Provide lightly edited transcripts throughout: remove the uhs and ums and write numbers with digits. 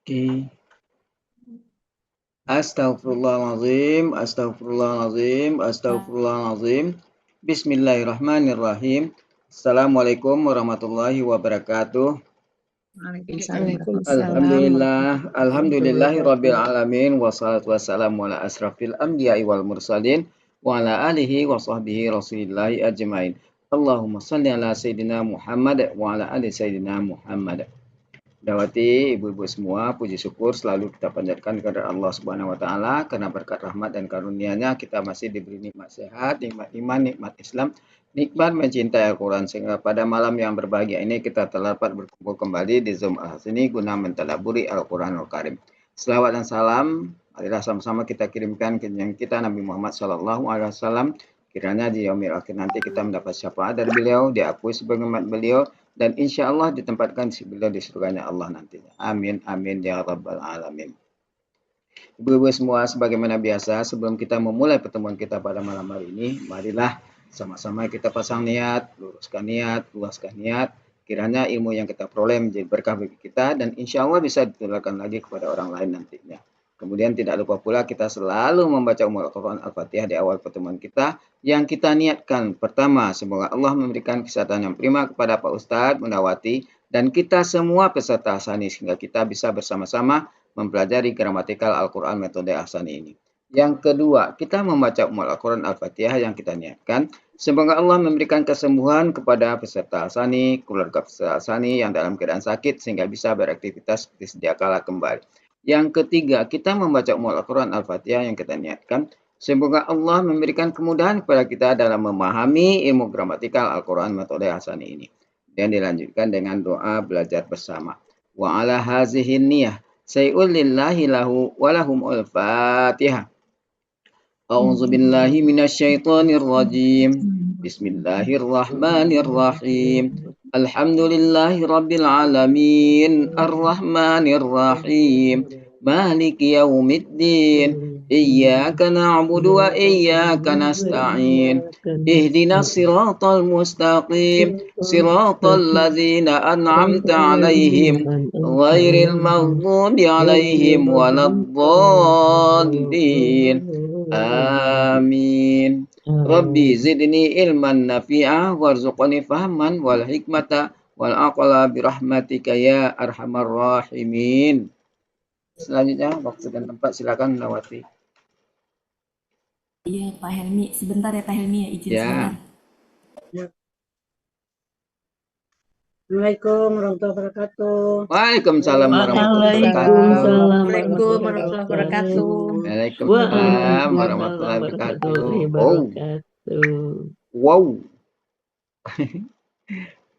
Oke. Astaghfirullahaladzim, astaghfirullahaladzim, astaghfirullahaladzim. Bismillahirrahmanirrahim. Assalamualaikum warahmatullahi wabarakatuh. Alhamdulillah, alhamdulillahirabbil alamin wassalatu wassalamu ala asrafil anbiya'i wal mursalin wa ala alihi wa sahbihi rasulillahi ajmain. Allahumma shalli ala sayyidina Muhammad wa ala ali sayyidina Muhammad. Dawati ibu-ibu semua, puji syukur selalu kita panjatkan kepada Allah Subhanahu wa taala karena berkat rahmat dan karunia-Nya kita masih diberi nikmat sehat, nikmat iman, nikmat Islam, nikmat mencintai Al-Qur'an sehingga pada malam yang berbahagia ini kita telah dapat berkumpul kembali di Zoom Al-Hasani guna mentadabburi Al-Qur'anul Karim. Selawat dan salam marilah sama-sama kita kirimkan ke yang kita Nabi Muhammad sallallahu alaihi wasallam. Kiranya di yaumil akhir nanti kita mendapat syafaat dari beliau, diakui sebagai umat beliau, dan insya Allah ditempatkan beliau di surganya Allah nantinya. Amin, amin, ya rabbal alamin. Ibu-ibu semua, sebagaimana biasa, sebelum kita memulai pertemuan kita pada malam hari ini, marilah sama-sama kita pasang niat, luruskan niat, luaskan niat. Kiranya ilmu yang kita peroleh menjadi berkah bagi kita, dan insya Allah bisa ditularkan lagi kepada orang lain nantinya. Kemudian tidak lupa pula kita selalu membaca Ummul Quran Al-Fatihah di awal pertemuan kita yang kita niatkan. Pertama, semoga Allah memberikan kesehatan yang prima kepada Pak Ustadz Mundawati dan kita semua peserta Ahsani sehingga kita bisa bersama-sama mempelajari gramatikal Al-Quran metode Ahsani ini. Yang kedua, kita membaca Ummul Quran Al-Fatihah yang kita niatkan. Semoga Allah memberikan kesembuhan kepada peserta Ahsani, keluarga peserta Ahsani yang dalam keadaan sakit sehingga bisa beraktivitas seperti sedia kala kembali. Yang ketiga, kita membaca Ummul Quran Al-Fatihah yang kita niatkan. Semoga Allah memberikan kemudahan kepada kita dalam memahami ilmu gramatikal Al-Quran metode Ahsani ini. Dan dilanjutkan dengan doa belajar bersama. Wa ala hazihin niyah say'ul lillahi lahu walahum al-fatihah. A'udzu billahi minasyaitonir rajim. Bismillahirrahmanirrahim. Alhamdulillahi rabbil alamin. Arrahmanir rahim. Maliki yaumiddin. Iyyaka na'budu wa iyyaka nasta'in. Ihdinas siratal mustaqim. Siratal ladzina an'amta 'alaihim ghairil maghdubi 'alaihim waladdallin. Amin. Rabbi zidni ilman nafi'ah warzuqni fahman wal hikmata wal aqla birahmatika ya arhamar rahimin. Selanjutnya waktu dan tempat silakan Nawati. Iya Pak Helmi, sebentar ya Pak Helmi ya, izin sebentar. Assalamualaikum warahmatullahi wabarakatuh. Waalaikumsalam warahmatullahi wabarakatuh. Waalaikumsalam warahmatullahi wabarakatuh. Waalaikumsalam warahmatullahi wabarakatuh. Oh. Wow.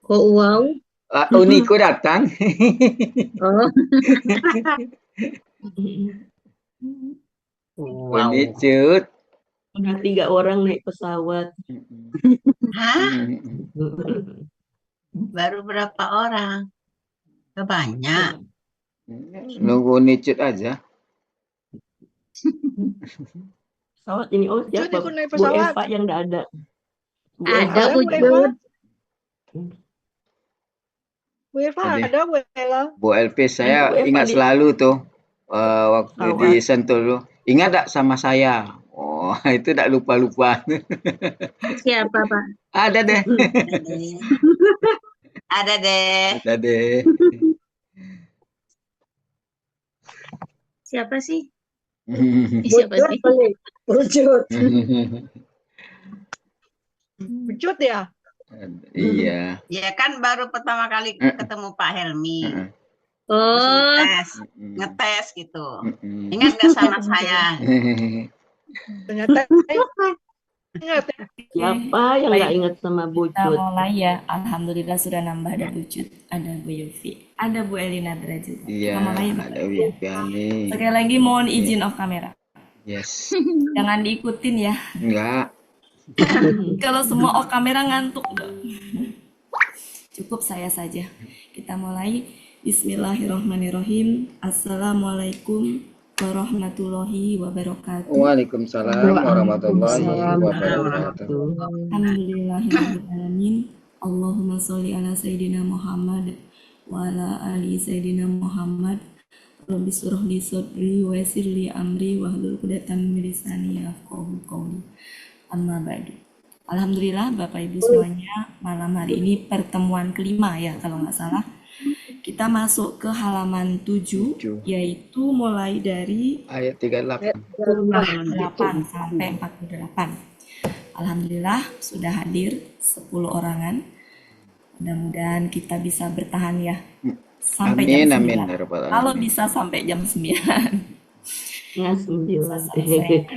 Kok wow? Uniko datang. Oh. Wow. Unicut. Udah 3 orang naik pesawat. Hah? Baru berapa orang? Gak banyak. Nunggu Unicut aja. Pesawat ini siapa? Bu Eva yang enggak ada. Ada Bu Eva. Bu Eva ada Bu Ella. Bu Elvis saya ingat selalu tuh waktu di Sentul. Ingat tak sama saya? Oh, itu tak lupa-lupa. Siapa, Pak? Ada deh. Ada deh. Ada deh. Siapa sih? Siapa sih? Bucut. Bucut ya? Iya. Ya kan baru pertama kali ketemu Pak Helmi. Oh. Ngetes gitu. Ingat gak sama saya? Ternyata ingat. Siapa yang nggak ingat sama Bucut? Kita mulai ya. Alhamdulillah sudah nambah ada Bucut, ada Bu Yofi, ada Bu Elina juga. Iya, ada Wifiani. Sekali lagi mohon izin off kamera. Yes. Jangan diikutin ya. Enggak. Kalau semua off kamera ngantuk dong. Cukup saya saja. Kita mulai. Bismillahirrahmanirrahim. Assalamualaikum warahmatullahi wabarakatuh. Waalaikumsalam warahmatullahi wabarakatuh. Alhamdulillahirrahmanirrahim. Allahumma sholli ala Sayyidina Muhammad wa ala ali Sayyidina Muhammad. Rabbi surah li sadri wa yassir li amri wahlul 'uqdatam min lisani yafqahu qawli. Amma ba'du. Alhamdulillah Bapak Ibu semuanya, malam hari ini pertemuan kelima ya kalau nggak salah. Kita masuk ke halaman 7, yaitu mulai dari Ayat 38. 8 sampai 48. Alhamdulillah sudah hadir 10 orangan. Mudah-mudahan kita bisa bertahan ya sampai Amin, jam amin. 9. Kalau bisa sampai jam 9. Ya, Bisa 9. selesai.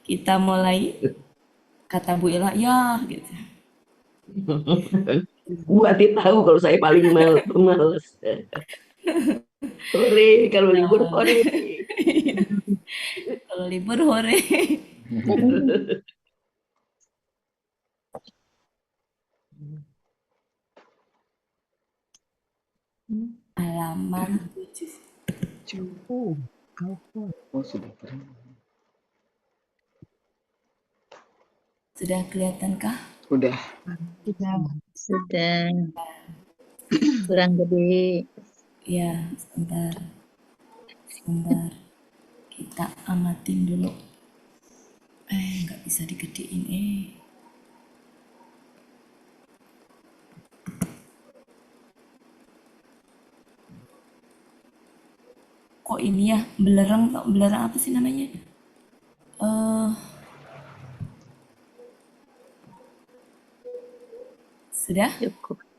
Kita mulai kata Bu Ella ya gitu. Buati tahu kalau saya paling males. Sore, kalau libur sore. Kalau libur hore. Halaman 7. Oh, sudah keren. Sudah kelihatankah? Udah. Sudah kurang gede. Ya, sebentar. Kita amatin dulu. Nggak bisa digedein. Kok ini ya belerang apa sih namanya? Sudah?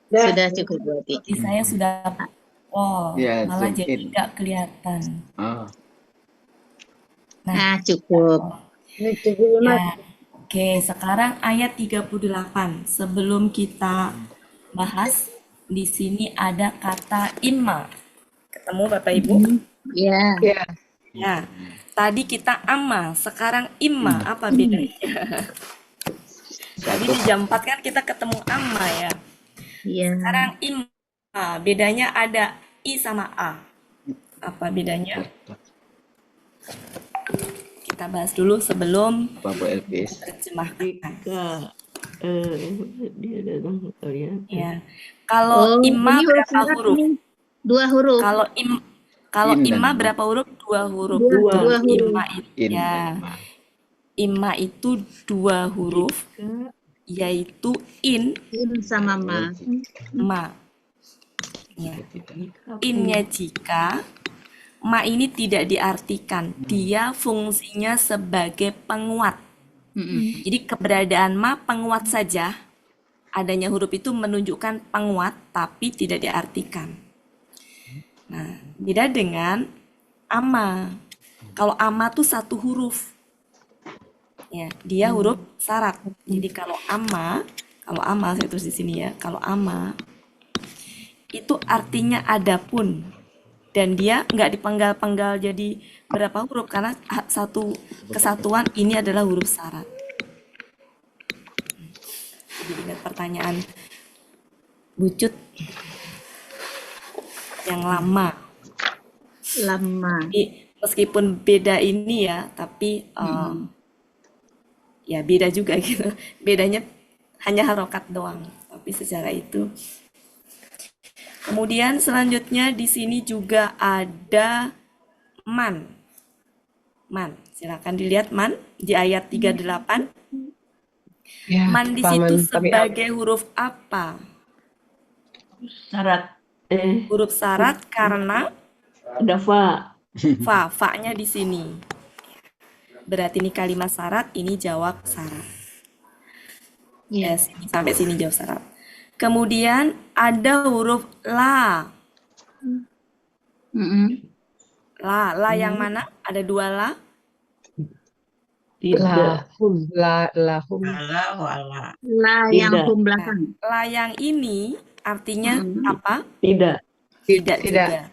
Sudah cukup berarti. Di saya sudah Ya, malah zoom jadi in. nggak kelihatan. Nah, cukup. Ya, oke, sekarang ayat 38. Sebelum kita bahas, di sini ada kata imma. Ketemu Bapak Ibu? Ya. Ya. Tadi kita amma, sekarang imma. Apa bedanya? Tadi di jam 4 kan kita ketemu amma ya. Iya. Sekarang imma, bedanya ada i sama a. Apa bedanya? Kita bahas dulu sebelum Bapak Elvis. terjemahkan. Dia datang kalian. Ya. Kalau imma ini berapa huruf huruf? ini 2 huruf. Kalau In imma dan berapa huruf? 2 huruf. Dua huruf. Imma itu In. ya. Imma itu 2 huruf, yaitu in In sama ma. Ya. Innya jika, ma ini tidak diartikan, dia fungsinya sebagai penguat. Jadi keberadaan ma penguat saja, adanya huruf itu menunjukkan penguat tapi tidak diartikan. Nah, beda dengan ama. Kalau ama tuh 1 huruf. Ya, dia huruf syarat. Jadi kalau ama saya tulis di sini ya. Kalau ama itu artinya adapun, dan dia nggak dipenggal-penggal jadi berapa huruf karena satu kesatuan ini adalah huruf syarat. Jadi ingat pertanyaan Bucut yang lama. Jadi, meskipun beda ini ya, tapi ya beda juga gitu. Bedanya hanya harokat doang, tapi secara itu. Kemudian selanjutnya di sini juga ada man. Silakan dilihat man di ayat 38. Ya, Man di situ sebagai huruf apa? Syarat. Huruf syarat karena Ada fa. fa-nya di sini. Berarti ini kalimat syarat, ini jawab syarat. Yes, sampai sini jawab syarat. Kemudian ada huruf la. La yang mana? Ada 2 la. Tidak. La yang hum belakang. La yang ini artinya apa? Tidak. Tidak juga.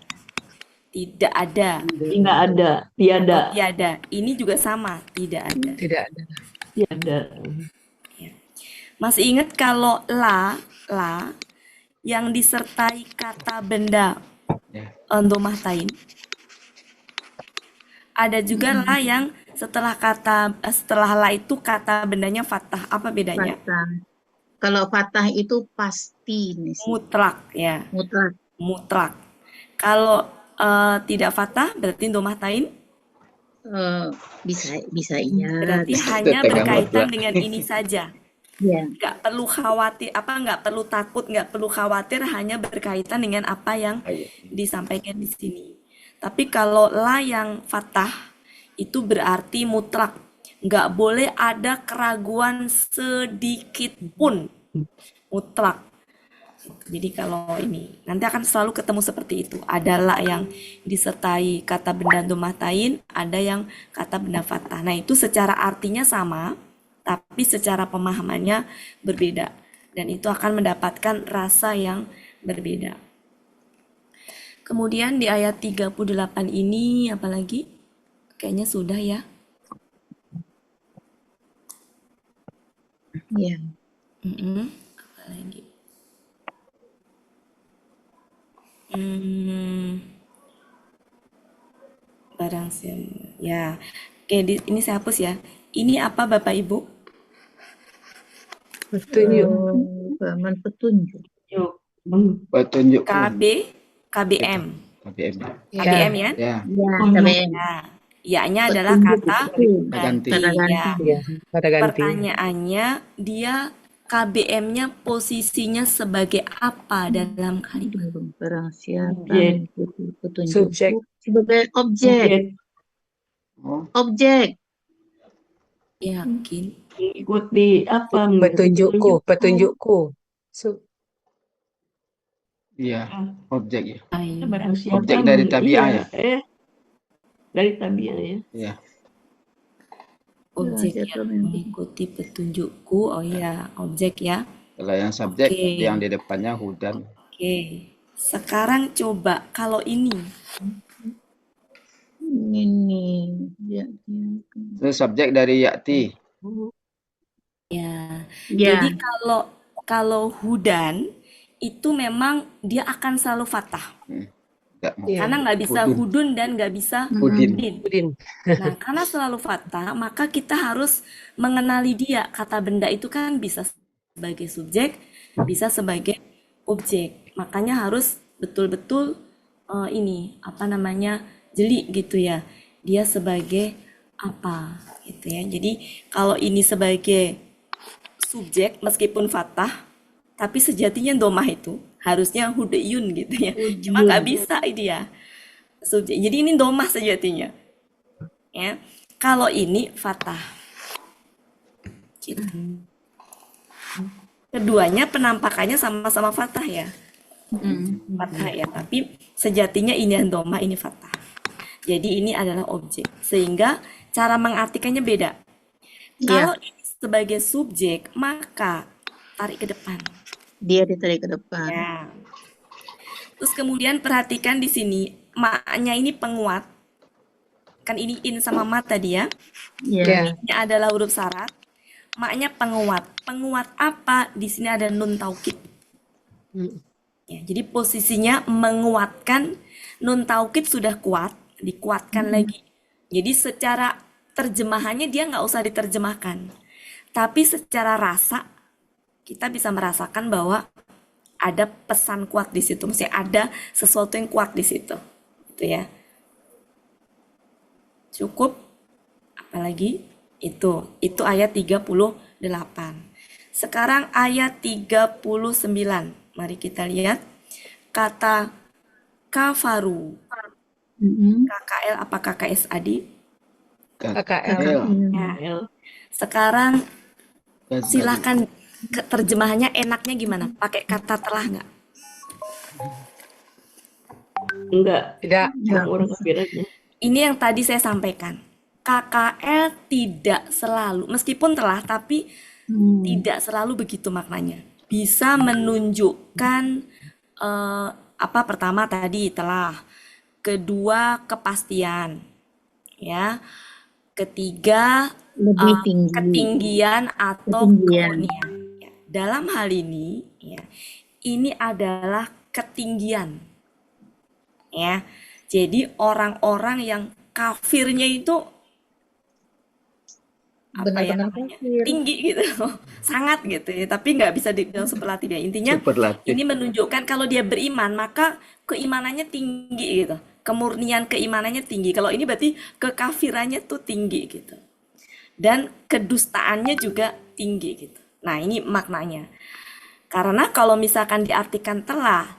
Tidak ada. Tidak ada. Tiada. Atau tiada. Ini juga sama. Tidak ada. Tiada. Masih ingat kalau la yang disertai kata benda domahtain. Ada juga la yang setelah la itu kata bendanya fathah. Apa bedanya? Fathah. Kalau fathah itu pasti nih. Mutlak ya. Mutlak. Mutlak. Kalau tidak fathah berarti domah tain. Bisa iya. Berarti hanya berkaitan dengan ini saja. Ya. Nggak perlu khawatir, nggak perlu takut, nggak perlu khawatir, hanya berkaitan dengan apa yang disampaikan di sini. Tapi kalau la yang fathah itu berarti mutlak, nggak boleh ada keraguan sedikit pun, mutlak. Jadi kalau ini nanti akan selalu ketemu seperti itu. Ada la yang disertai kata benda domah tain, ada yang kata benda fathah. Nah itu secara artinya sama, tapi secara pemahamannya berbeda. Dan itu akan mendapatkan rasa yang berbeda. Kemudian di ayat 38 ini apalagi? Kayaknya sudah ya. Iya. Apalagi? Barang siapa? Ya. Oke, ini saya hapus ya. Ini apa Bapak Ibu? Petunjuk. Petunjuk. Petunjuk. KBM. KBM. KBM ya? Ya, KBM. Nah, ya-nya adalah kata ganti. Ya. Kata ganti. Pertanyaannya, dia KBM-nya posisinya sebagai apa dalam kalimat? Barang siapa mengikuti petunjuk Subjek. sebagai objek. Objek. Yakin? Ikuti apa? Petunjukku. Iya, objek ya. Barang siapa Objek dari tabiah ya. Dari tabiah ya. Iya. Objek yang mengikuti petunjukku. Oh ya, objek ya. Kalau yang subjek, yang di depannya hudan. Oke. Sekarang coba kalau ini. Ini. Itu subjek dari ya'ti. Ya. Jadi kalau hudan itu memang dia akan selalu fathah. Karena nggak bisa hudun dan nggak bisa hudin. Nah, karena selalu fathah, maka kita harus mengenali dia. Kata benda itu kan bisa sebagai subjek, bisa sebagai objek. Makanya harus betul-betul jeli gitu ya. Dia sebagai apa gitu ya. Jadi kalau ini sebagai subjek meskipun fathah, tapi sejatinya domah itu harusnya hudayun gitu ya. Cuma nggak bisa dia subjek. Jadi ini domah sejatinya. Ya. Kalau ini fathah. Gitu. Keduanya penampakannya sama-sama fathah ya. Fathah ya, tapi sejatinya ini yang domah, ini fathah. Jadi ini adalah objek. Sehingga cara mengartikannya beda. Kalau ini sebagai subjek, maka tarik ke depan. Dia ditarik ke depan. Ya. Terus kemudian perhatikan di sini, maknya ini penguat. Kan ini in sama ma tadi ya. Ini adalah huruf syarat. Maknya penguat. Penguat apa? Di sini ada nun taukid. Ya, jadi posisinya menguatkan. Nun taukid sudah kuat, dikuatkan lagi. Jadi secara terjemahannya dia nggak usah diterjemahkan. Tapi secara rasa kita bisa merasakan bahwa ada pesan kuat di situ, maksudnya ada sesuatu yang kuat di situ, gitu ya. Cukup, apalagi itu ayat 38. Sekarang ayat 39, mari kita lihat kata kafaru. KKL apa KKS Adi? KKL. Ya. Sekarang silakan terjemahannya enaknya gimana? Pakai kata telah nggak? Enggak. Tidak. Orang kepikirannya. Ini yang tadi saya sampaikan. KKL tidak selalu, meskipun telah, tapi tidak selalu begitu maknanya. Bisa menunjukkan pertama tadi telah, kedua kepastian, ya, ketiga ketinggian atau keurnian. Dalam hal ini, ya, ini adalah ketinggian, ya. Jadi orang-orang yang kafirnya itu tinggi gitu, sangat gitu ya. Tapi nggak bisa dibilang superlatif ya. Intinya ini menunjukkan kalau dia beriman maka keimanannya tinggi gitu. kemurnian keimanannya tinggi. Kalau ini berarti kekafirannya tuh tinggi gitu. Dan kedustaannya juga tinggi gitu. Nah, ini maknanya. Karena kalau misalkan diartikan telah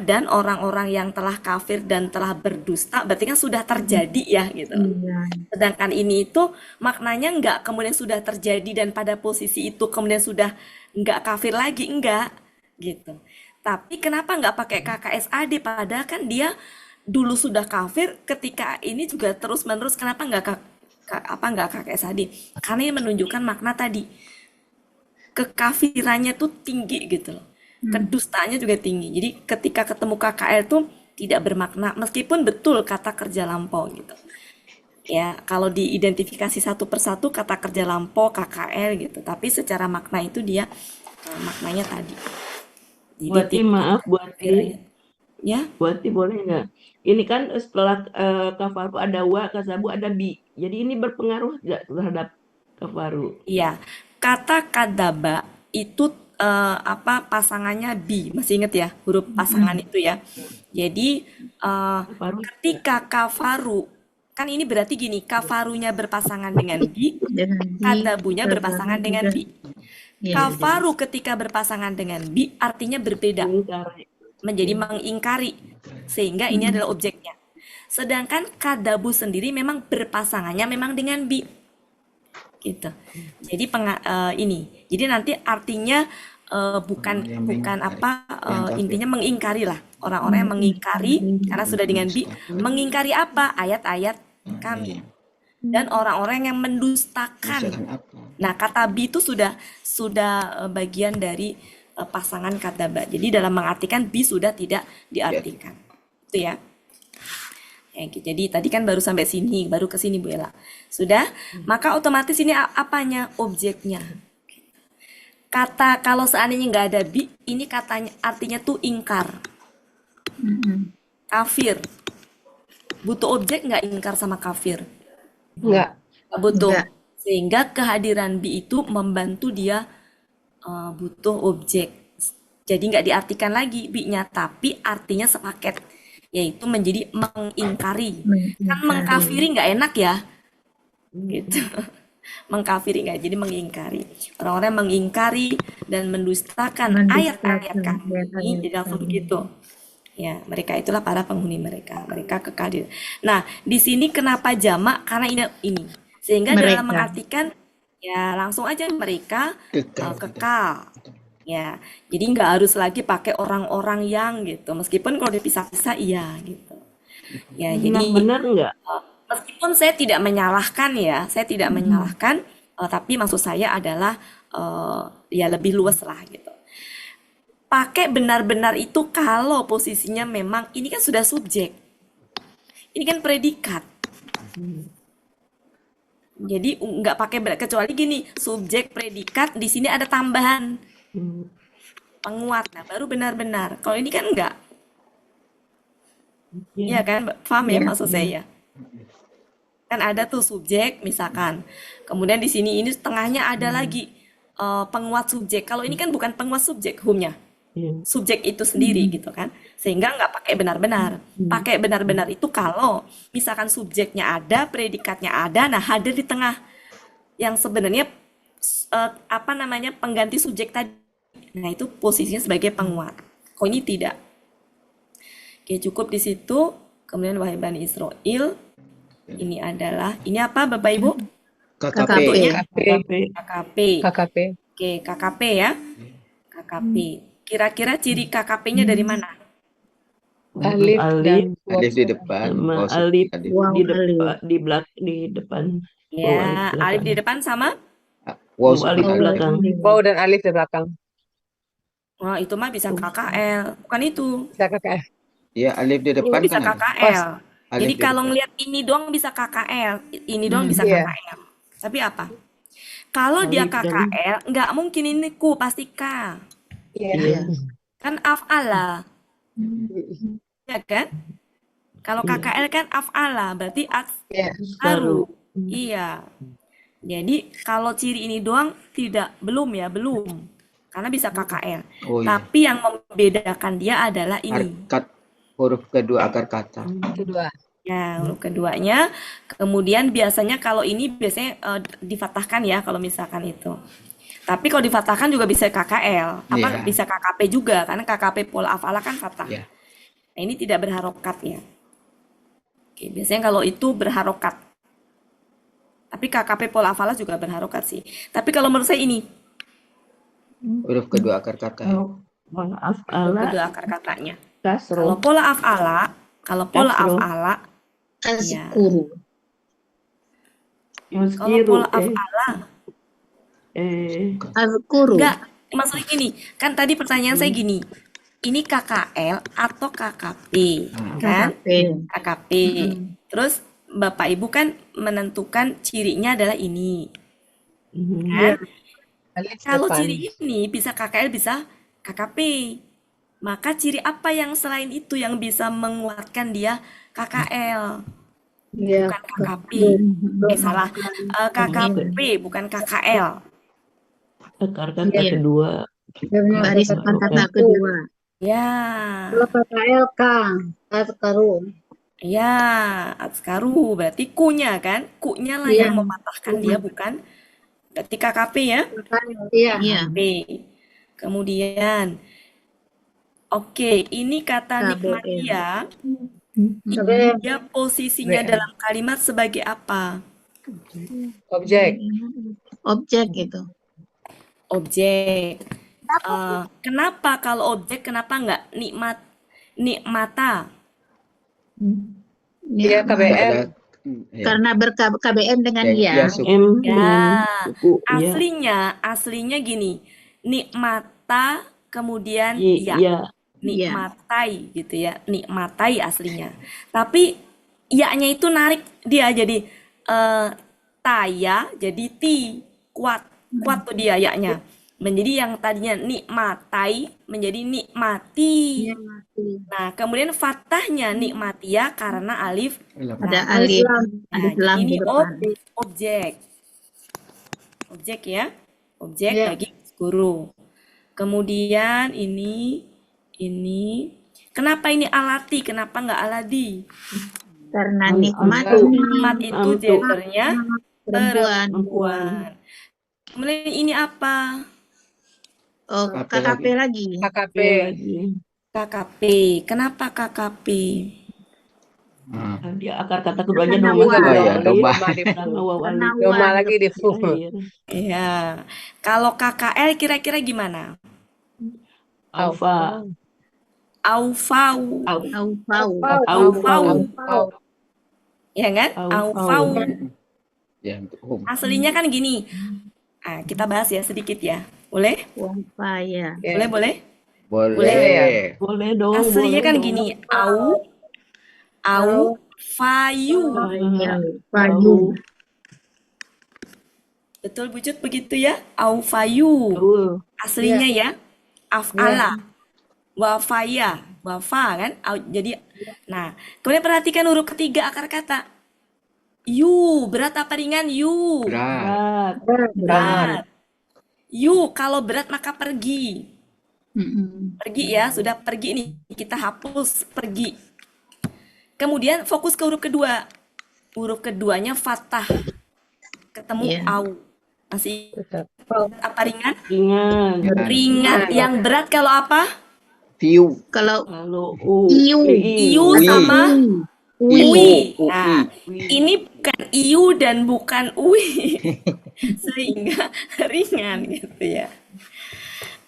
dan orang-orang yang telah kafir dan telah berdusta, berarti kan sudah terjadi ya gitu. Sedangkan ini itu maknanya enggak kemudian sudah terjadi dan pada posisi itu kemudian sudah enggak kafir lagi, enggak gitu. Tapi kenapa enggak pakai KKSAD padahal kan dia dulu sudah kafir, ketika ini juga terus-menerus, kenapa enggak KKSAD? Karena ini menunjukkan makna tadi. Kekafirannya tuh tinggi gitu loh. Kedustaannya juga tinggi. Jadi ketika ketemu KKL tuh tidak bermakna, meskipun betul kata kerja lampau gitu. Ya, kalau diidentifikasi satu persatu kata kerja lampau, KKL gitu. Tapi secara makna itu dia maknanya tadi. Jadi Buati maaf, Buati. Ya, Buati boleh nggak? Ini kan setelah kafaru ada wa, kasabu ada bi. Jadi ini berpengaruh nggak terhadap kafaru? iya. Kata kadaba itu pasangannya bi, masih inget ya huruf pasangan itu ya. Jadi Kafaru ketika kafaru, kan ini berarti gini, kafarunya berpasangan dengan bi, Dengan bi, kadabunya berpasangan dengan bi. Ya. Kafaru ketika berpasangan dengan bi artinya berbeda, ingkari. menjadi mengingkari, sehingga ini adalah objeknya. Sedangkan kadabu sendiri memang berpasangannya memang dengan bi. Gitu. Jadi jadi nanti artinya bukan intinya mengingkari lah, orang-orang yang mengingkari karena sudah dengan bi, mengingkari apa? Ayat-ayat kami. Dan orang-orang yang mendustakan. Nah, kata bi itu sudah bagian dari pasangan kata ba. Jadi dalam mengartikan bi sudah tidak diartikan. Itu ya. Ya, jadi tadi kan baru sampai sini, baru ke sini Bu Ella. Sudah? Maka otomatis ini apanya? Objeknya. Kata kalau seandainya nggak ada bi, ini katanya artinya tuh ingkar. Kafir. Butuh objek nggak ingkar sama kafir? Enggak. Nggak butuh. Nggak. Sehingga kehadiran bi itu membantu dia butuh objek. Jadi nggak diartikan lagi bi-nya, tapi artinya sepaket. Yaitu menjadi mengingkari. Kan mengkafiri nggak enak ya, gitu. Mengkafiri nggak, jadi mengingkari. Orang-orang mengingkari dan mendustakan ayat-ayat kami, jadi langsung begitu. Ya, mereka itulah para penghuni mereka kekal. Nah, di sini kenapa jamak? Karena ini. Sehingga Mereka. dalam mengartikan ya langsung aja mereka kekal. Ya, jadi nggak harus lagi pakai orang-orang yang gitu. Meskipun kalau dipisah-pisah iya gitu. Ya, jadi Benar nggak? meskipun saya tidak menyalahkan ya, tapi maksud saya adalah ya lebih luas lah gitu. Pakai benar-benar itu kalau posisinya memang ini kan sudah subjek. Ini kan predikat. Jadi nggak pakai kecuali gini, subjek predikat di sini ada tambahan penguat. Nah, baru benar-benar. Kalau ini kan enggak. Iya kan? Paham ya maksud saya? Kan ada tuh subjek misalkan. Kemudian di sini ini tengahnya ada lagi penguat subjek. Kalau ini kan bukan penguat subjek, humnya. Subjek itu sendiri gitu kan. Sehingga nggak pakai benar-benar. Pakai benar-benar itu kalau misalkan subjeknya ada, predikatnya ada, nah hadir di tengah. Yang sebenarnya pengganti subjek tadi. Nah, itu posisinya sebagai penguat. Kok ini tidak? Oke, cukup di situ. Kemudian wahai Bani Israel, ini apa Bapak Ibu? KKP. KKP. Oke, KKP ya. KKP. Kira-kira ciri KKP-nya dari mana? Alif dan Alif di depan. Sama alif di depan. Ya, alif di depan sama? Wow, Alif di belakang. waw dan alif di belakang. Wah, itu mah bisa KKL. Bukan itu. Bisa kakak. Iya, alif di Itu depan bisa kan ada. KKL. Alif Jadi di kalau depan. ngelihat ini doang bisa KKL, ini doang bisa Iya. KKL. Tapi apa? Kalau dia Alif dan- KKL, nggak mungkin ini ku, pasti K. Iya. Kan af'ala, ya kan? Kalau KKL kan af'ala, berarti Iya. baru. Iya. Jadi kalau ciri ini doang belum. Karena bisa KKL. Oh iya. Tapi yang membedakan dia adalah ini. Harkat. Huruf kedua akar kata. Kedua. Ya, huruf keduanya. Kemudian biasanya kalau ini biasanya difathahkan ya kalau misalkan itu. Tapi kalau difathahkan juga bisa KKL, Iya. bisa KKP juga karena KKP pola afala kan fathah. Iya. Nah, ini tidak berharokat ya. Oke, biasanya kalau itu berharokat. Tapi KKP pola afala juga berharokat sih. Tapi kalau menurut saya ini Huruf kedua akar kata. Ya. Pola huruf af'ala kedua akar katanya. kasro. Kalau pola Kasro. af'ala, ya. Azkuru. Kalau Yuskiru. pola af'ala, Azkuru. enggak, maksudnya gini, kan tadi pertanyaan saya gini, ini KKL atau KKP, kan? KKP. KKP. Terus Bapak Ibu kan menentukan cirinya adalah ini, kan? Alif Kalau depan. ciri ini bisa KKL, bisa KKP. Maka ciri apa yang selain itu yang bisa menguatkan dia KKL, Iya. bukan KKP? Salah. KKP bukan KKL. Akar kata Iya. kedua. Baris kata kedua. Ya, KKL Azkaru. ya, Azkaru berarti kunya kan? Kunya lah Iya. yang mematahkan dia, bukan? Berarti KKP ya? Iya. KKP. Kemudian, oke, ini kata KBM. nikmatia, dia posisinya BM. dalam kalimat sebagai apa? Objek. Objek itu. Objek. Kenapa kalau objek, kenapa nggak nikmata? Iya, KBM. Ya. Karena KBM dengan Ya, ya. suku. M Ya, suku ya. aslinya gini, nikmata kemudian ya, Ya. nikmatai gitu ya, nikmatai aslinya. Tapi ya-nya itu narik dia jadi taya, jadi ti, kuat tuh dia ya-nya. Menjadi yang tadinya nikmatai menjadi nikmati. Nah, kemudian fathahnya nikmatia karena alif. Ada alif. Ada Nah, lam ini di depan. objek. Objek ya. Objek Iya. bagi guru. Kemudian ini. Kenapa ini alati? Kenapa nggak aladi? Karena Am- nikmat Nikmat itu Amtu. gendernya perempuan. perempuan. Kemudian ini apa? Oh, KKP lagi. KKP. lagi. KKP. Kenapa KKP? Dia akar kata keduanya Karena doma. waw. Oh ya, doma. Sama waw alif Karena Doma waw. lagi di di akhir. Iya. Kalau KKL kira-kira gimana? Alfa. Aufau. Aufau. Aufau. Ya kan? Aufau. Aufau. Ya, untuk Aslinya kan gini. Kita bahas ya sedikit ya. Boleh? Wafaya. Boleh, boleh? boleh. Boleh dong. Aslinya boleh kan dong. gini. Au, fayu. Fayu. Betul Bucut begitu ya? Au fayu. Betul. Aslinya ya. Af'ala. Wafaya. Wafa kan? Jadi, nah. Kemudian perhatikan huruf ketiga akar kata. Yu. Berat apa ringan? Yu. Berat. Berat. Yu. Kalau berat maka pergi. Pergi ya. Sudah pergi nih. Kita hapus pergi. Kemudian fokus ke huruf kedua. Huruf keduanya fathah. Ketemu au. Masih apa ringan? Ringan. Ringan. Yang berat kalau apa? View. Kalau Lalu Iu Ui. sama Ui. ui. Nah, ini bukan iu dan bukan ui. Sehingga ringan gitu ya.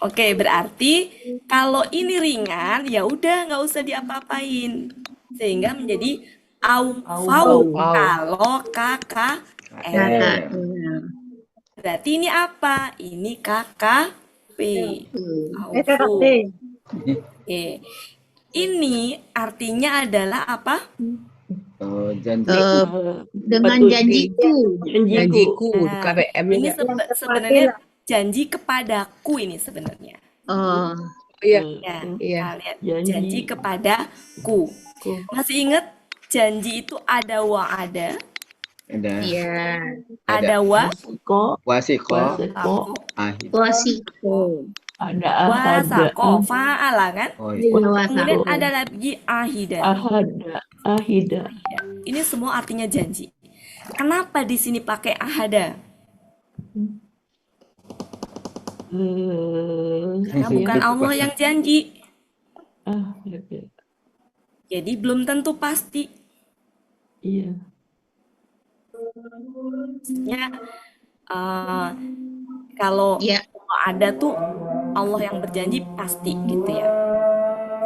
Oke, berarti kalau ini ringan ya udah nggak usah diapa-apain. Sehingga menjadi au-fau. Kalau KKL. Berarti ini apa? Ini KKP. Au-fu. Oke. Ini artinya adalah apa? Janji. dengan janjiku. Janjiku. Nah, KBM ini nya. sebenarnya janji kepadaku ini sebenarnya. Oh, Iya. Ya, Iya. kalian Janji. janji kepadaku. Masih ingat janji itu ada wa'ada, Ada. iya. ada Wasiko. Wasiko. Wasiko. Ahid. Wasiko. Ada ahada. Wasako, fa'ala kan? Oh, iya. Kemudian Wasako. ada lagi ahida. Ahada. Ahida. Ini semua artinya janji. Kenapa di sini pakai ahada? Karena bukan Allah yang janji. Oke. Jadi belum tentu pasti. Iya. Ya, kalau Ya. ada tuh Allah yang berjanji pasti gitu ya.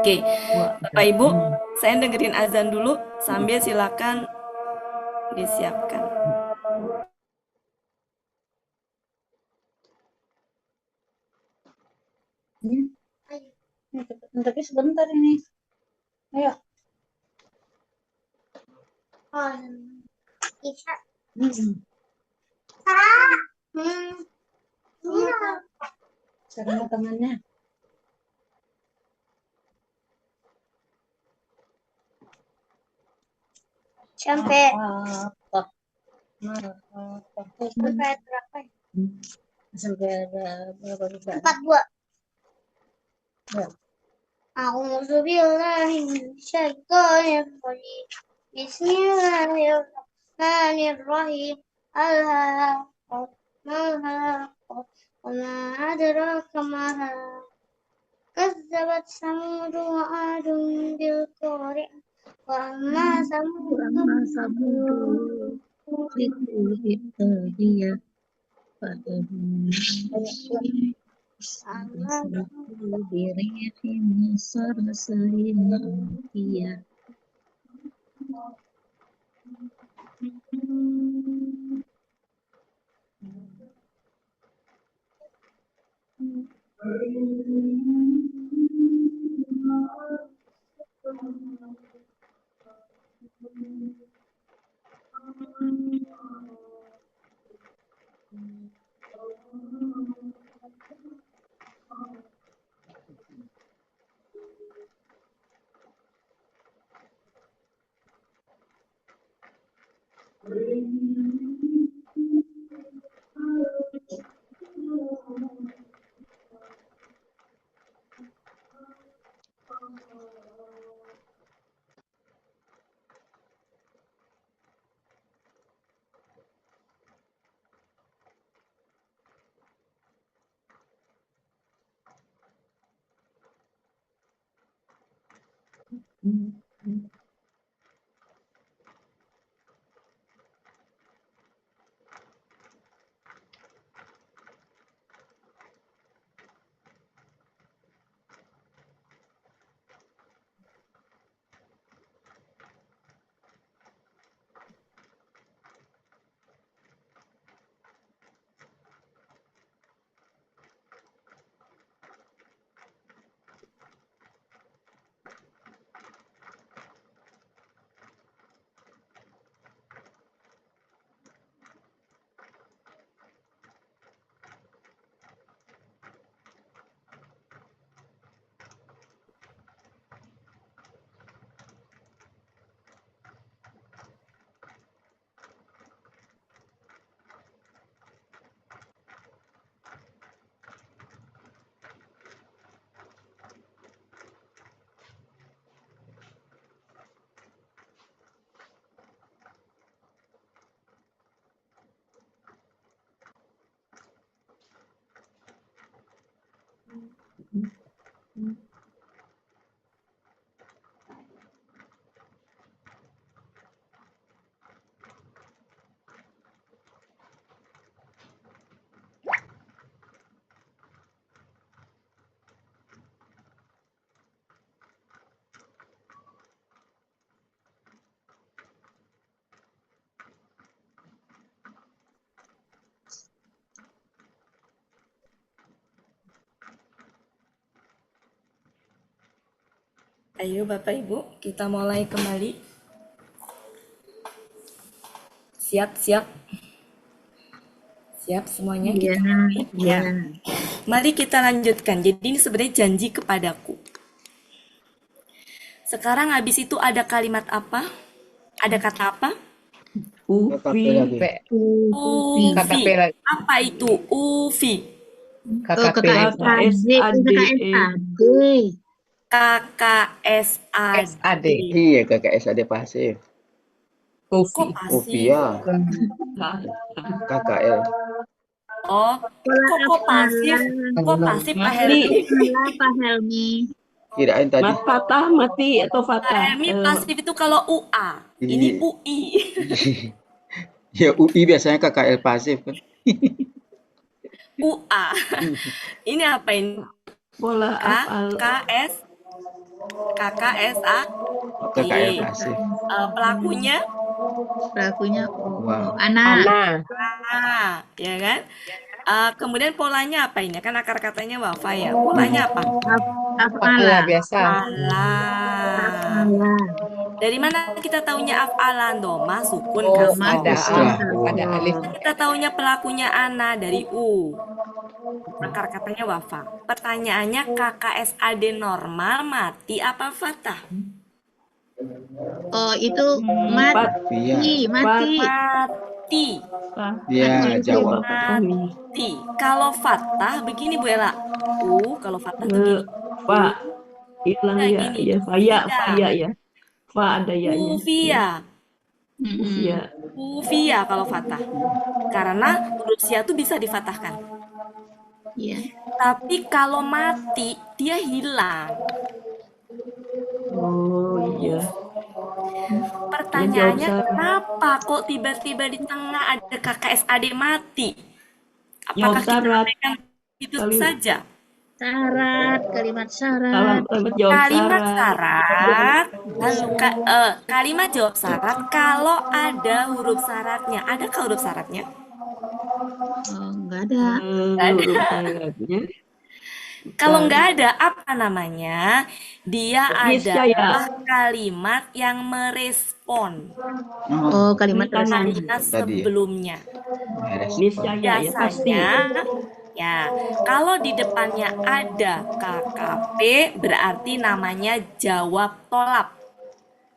Oke, Wah, Bapak Ibu, saya dengerin azan dulu sambil silakan disiapkan. Tapi sebentar ini. Ayo. Sarana tangannya. Sampai Sampai ada berapa juga? 42. A'udzu billahi minasyaitonir rajim. Bismillahirrahmanirrahim. Al-haqqah mal-haqqah wa ma adraka ma kazzabat samud wa adun bil qari'ah wa amma samud dia Ayo Bapak Ibu, kita mulai kembali. Siap-siap. Siap semuanya kita mulai. Ya. Mari kita lanjutkan. Jadi ini sebenarnya janji kepadaku. Sekarang habis itu ada kalimat apa? Ada kata apa? Kata Ufi. P lagi. Apa itu? Ufi. KKP. KKSAD. KKSAD. SAD. Iya, KKSAD pasif. Kok Kofi. pasif? Ovia, KKL. Oh, kok pasif? Kok pasif Pak Helmi? Pak Helmi. Kirain tadi. Mas Fatah mati atau Pak Fatah? Helmi pasif itu kalau UA. Ini UI. Ya UI biasanya KKL pasif kan. UA. Ini apa ini? Pola afal. KKSA. KKL pasif. Pelakunya Wow. Ana. ya kan? Kemudian polanya apa ini? Kan akar katanya wafa ya. Polanya apa? Afala biasa. Dari mana kita taunya af'alan? Doma, sukun, Oh, kasroh. ada alif. Kita taunya pelakunya ana dari U. Akar katanya wafa. Pertanyaannya KKSAD normal, mati apa fatah? Oh, itu Iya. Mati. Ya, jawab. Mati. Kalau fatah begini Bu Ela. Kalau fatah begini. Pak, hilang Kayak ya. gini. Ya, Faya ya. Fa ada ya-nya. Ufia kalau fatah. Karena huruf sia itu bisa difatahkan. Iya. Tapi kalau mati, dia hilang. Oh iya. Pertanyaannya kenapa kok tiba-tiba di tengah ada KKSAD mati? Apakah kita abaikan itu saja? Kalimat syarat. Kalimat syarat. Lalu kalimat jawab syarat kalau ada huruf syaratnya. Adakah huruf syaratnya? Oh, enggak ada. Kalau nggak ada, apa namanya? Dia adalah kalimat yang merespon. Oh, kalimat sebelumnya. Biasanya, ya, kalau di depannya ada KKP, berarti namanya jawab tolap.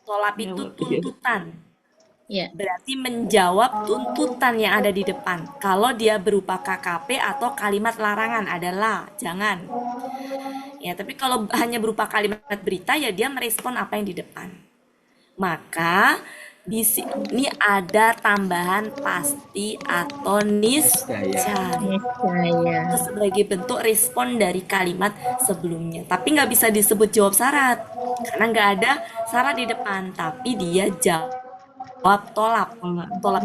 Tolap itu tuntutan. Ya. Berarti menjawab tuntutan yang ada di depan. Kalau dia berupa KKP atau kalimat larangan adalah jangan. Ya, tapi kalau hanya berupa kalimat berita ya dia merespon apa yang di depan. Maka di sini ada tambahan pasti atau niscaya. Itu sebagai bentuk respon dari kalimat sebelumnya. Tapi nggak bisa disebut jawab syarat karena nggak ada syarat di depan. Tapi dia jawab tolak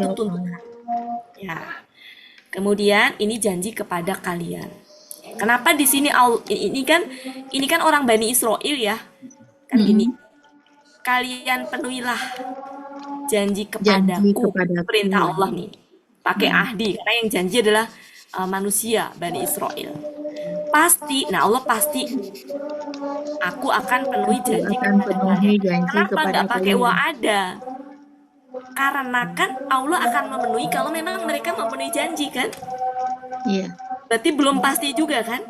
itu tuntutan. Ya. Kemudian ini janji kepada kalian. Kenapa di sini ini kan orang Bani Israel ya. Kan gini. Kalian penuhilah janji kepadaku. Perintah Allah nih. Pakai ahdi karena yang janji adalah manusia Bani Israel. Pasti, Allah pasti aku akan penuhi janji kepada kalian. Kenapa nggak pakai wa'ada? Karena kan Allah akan memenuhi kalau memang mereka memenuhi janji kan? Iya. Berarti belum pasti juga kan?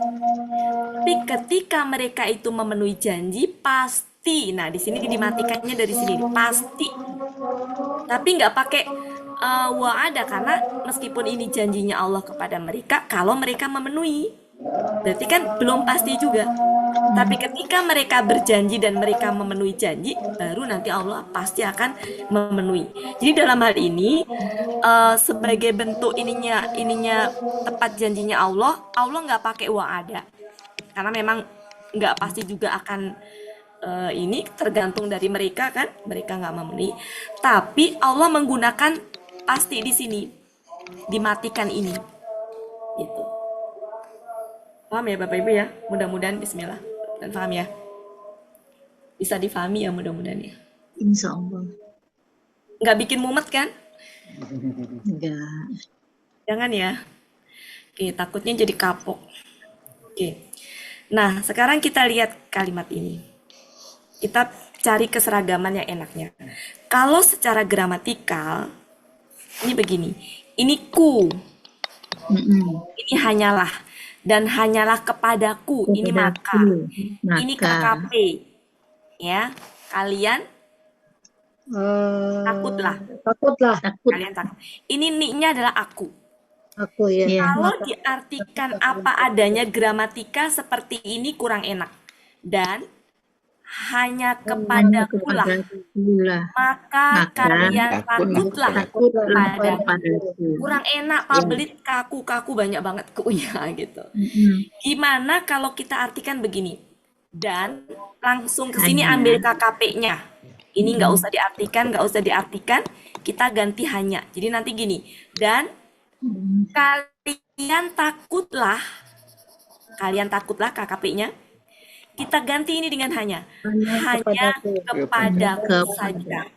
Tapi ketika mereka itu memenuhi janji pasti. Nah, di sini dimatikannya dari sini pasti. Tapi nggak pakai wa'ada karena meskipun ini janjinya Allah kepada mereka kalau mereka memenuhi. Berarti kan belum pasti juga. Tapi ketika mereka berjanji dan mereka memenuhi janji, baru nanti Allah pasti akan memenuhi. Jadi dalam hal ini sebagai bentuk ininya tepat janjinya Allah nggak pakai wa'ada. Karena memang nggak pasti juga akan ini tergantung dari mereka kan, mereka nggak memenuhi. Tapi Allah menggunakan pasti di sini, dimatikan ini, gitu. Paham ya Bapak Ibu ya? Mudah-mudahan bismillah. Dan paham ya? Bisa difahami ya mudah-mudahan ya? Insya Allah. Nggak bikin mumet kan? Enggak. Jangan ya. Oke, takutnya jadi kapok. Oke. Nah, sekarang kita lihat kalimat ini. Kita cari keseragaman yang enaknya. Kalau secara gramatikal, ini begini. Ini ku. Ini hanyalah. Dan hanyalah kepadaku. Ini maka. Ini KKP. Ya, kalian takutlah. Takut. Kalian takut. Ini ni-nya adalah aku. Aku ya. Iya. Kalau diartikan apa adanya gramatika seperti ini kurang enak. Dan hanya kepadakulah, Kepadakulah. maka Maka kalian takutlah takutlah kepadaku. kepadaku. Kurang enak, Pak Belit, kaku-kaku banyak banget kunya gitu. Gimana kalau kita artikan begini? Dan langsung ke sini Hanya. ambil KKP-nya. Ini nggak usah diartikan, nggak usah diartikan. Kita ganti hanya. Jadi nanti gini. Dan kalian takutlah KKP-nya. Kita ganti ini dengan hanya kepadaku saja.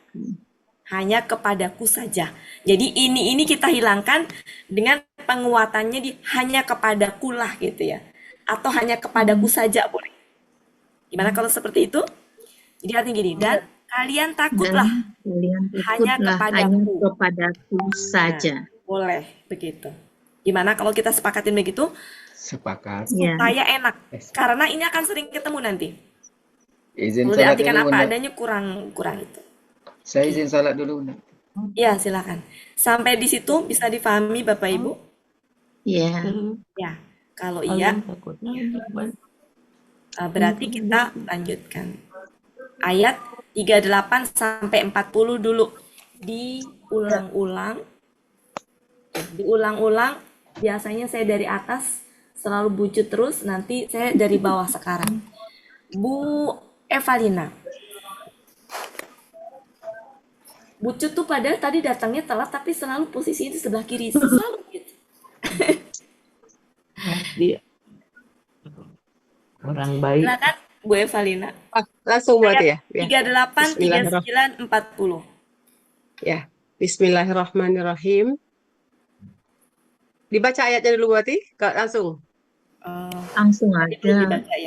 Hanya kepadaku saja. Jadi ini kita hilangkan dengan penguatannya di hanya kepadakulah gitu ya. Atau hanya kepadaku saja boleh. Gimana kalau seperti itu? Jadi artinya gini, dan kalian takutlah hanya kepadaku saja. Boleh begitu. Gimana kalau kita sepakatin begitu? Sepakat. Supaya enak. Karena ini akan sering ketemu nanti. Izin Kalau salat diartikan dulu, apa Bunda. adanya kurang itu. Saya izin salat dulu, Bunda. Ya, silakan. Sampai di situ bisa difahami Bapak Ibu? Iya. Ya. Kalau iya, berarti kita lanjutkan. Ayat 38 sampai 40 dulu. Diulang-ulang. Diulang-ulang. Biasanya saya dari atas selalu bucut terus, nanti saya dari bawah sekarang. Bu Evalina. Bucut tuh padahal tadi datangnya telat, tapi selalu posisinya di sebelah kiri. Selalu gitu. Dia orang baik. Silakan Bu Evalina. Langsung berarti ya. 38, 39, 40. Ya. Bismillahirrahmanirrahim. Dibaca ayatnya dulu berarti? Langsung. Langsung aja.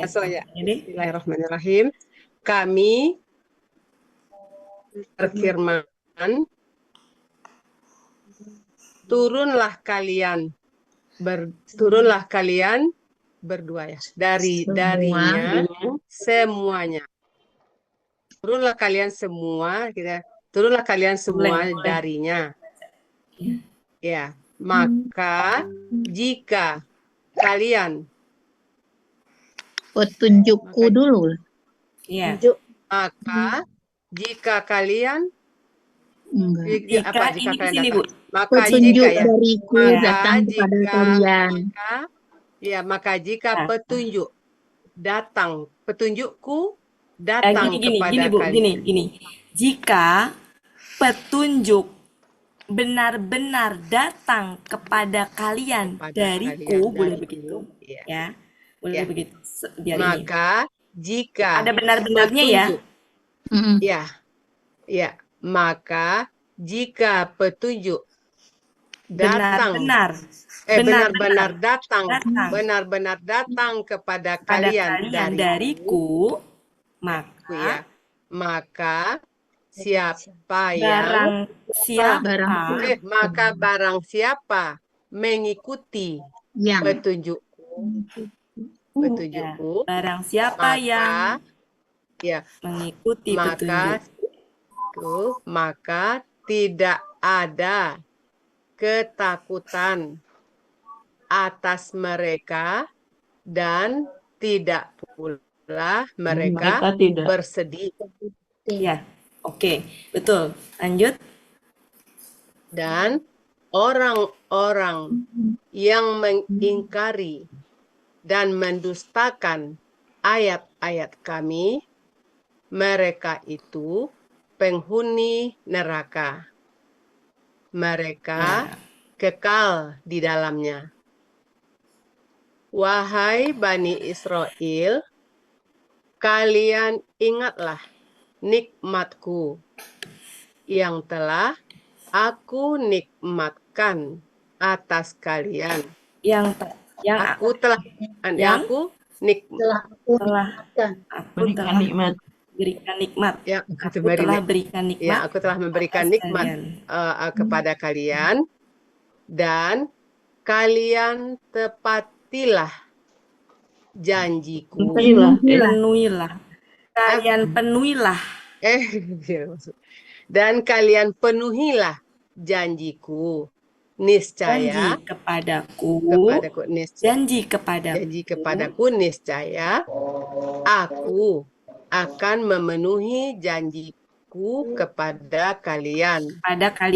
Langsung aja. Bismillahirrahmanirrahim. Kami berfirman, turunlah kalian berdua ya. Darinya semuanya. Turunlah kalian semua, turunlah kalian semua darinya. Ya, maka jika kalian Petunjukku dulu. Iya. maka jika kalian Enggak. Jika ini di sini, Bu. maka Petunjuk jika ya dariku datang kepada kalian. maka jika petunjukku datang kepada Bu, kalian. gini. Jika petunjuk benar-benar datang kepada kalian dariku, boleh begitu, ya, boleh begitu. Biar Maka jika ada benar-benarnya ya. Ya, maka jika petunjuk datang benar-benar datang kepada kalian dariku, maka siapa barang siapa mengikuti petunjukku, barang siapa yang mengikuti petunjukku, maka tidak ada ketakutan atas mereka dan tidak pula mereka bersedih. Ya, oke, betul. Lanjut. Dan orang-orang yang mengingkari dan mendustakan ayat-ayat kami, mereka itu penghuni neraka. Mereka kekal di dalamnya. Wahai Bani Israel, kalian ingatlah nikmatku yang telah aku nikmatkan atas kalian. Aku telah berikan nikmat. Aku telah memberikan nikmat kepada kalian, dan kalian tepatilah janjiku. Penuhilah. Kalian penuhilah. Dan kalian penuhilah janjiku. niscaya, janji kepadaku, janji kepadaku, niscaya, aku akan memenuhi janjiku kepada kalian.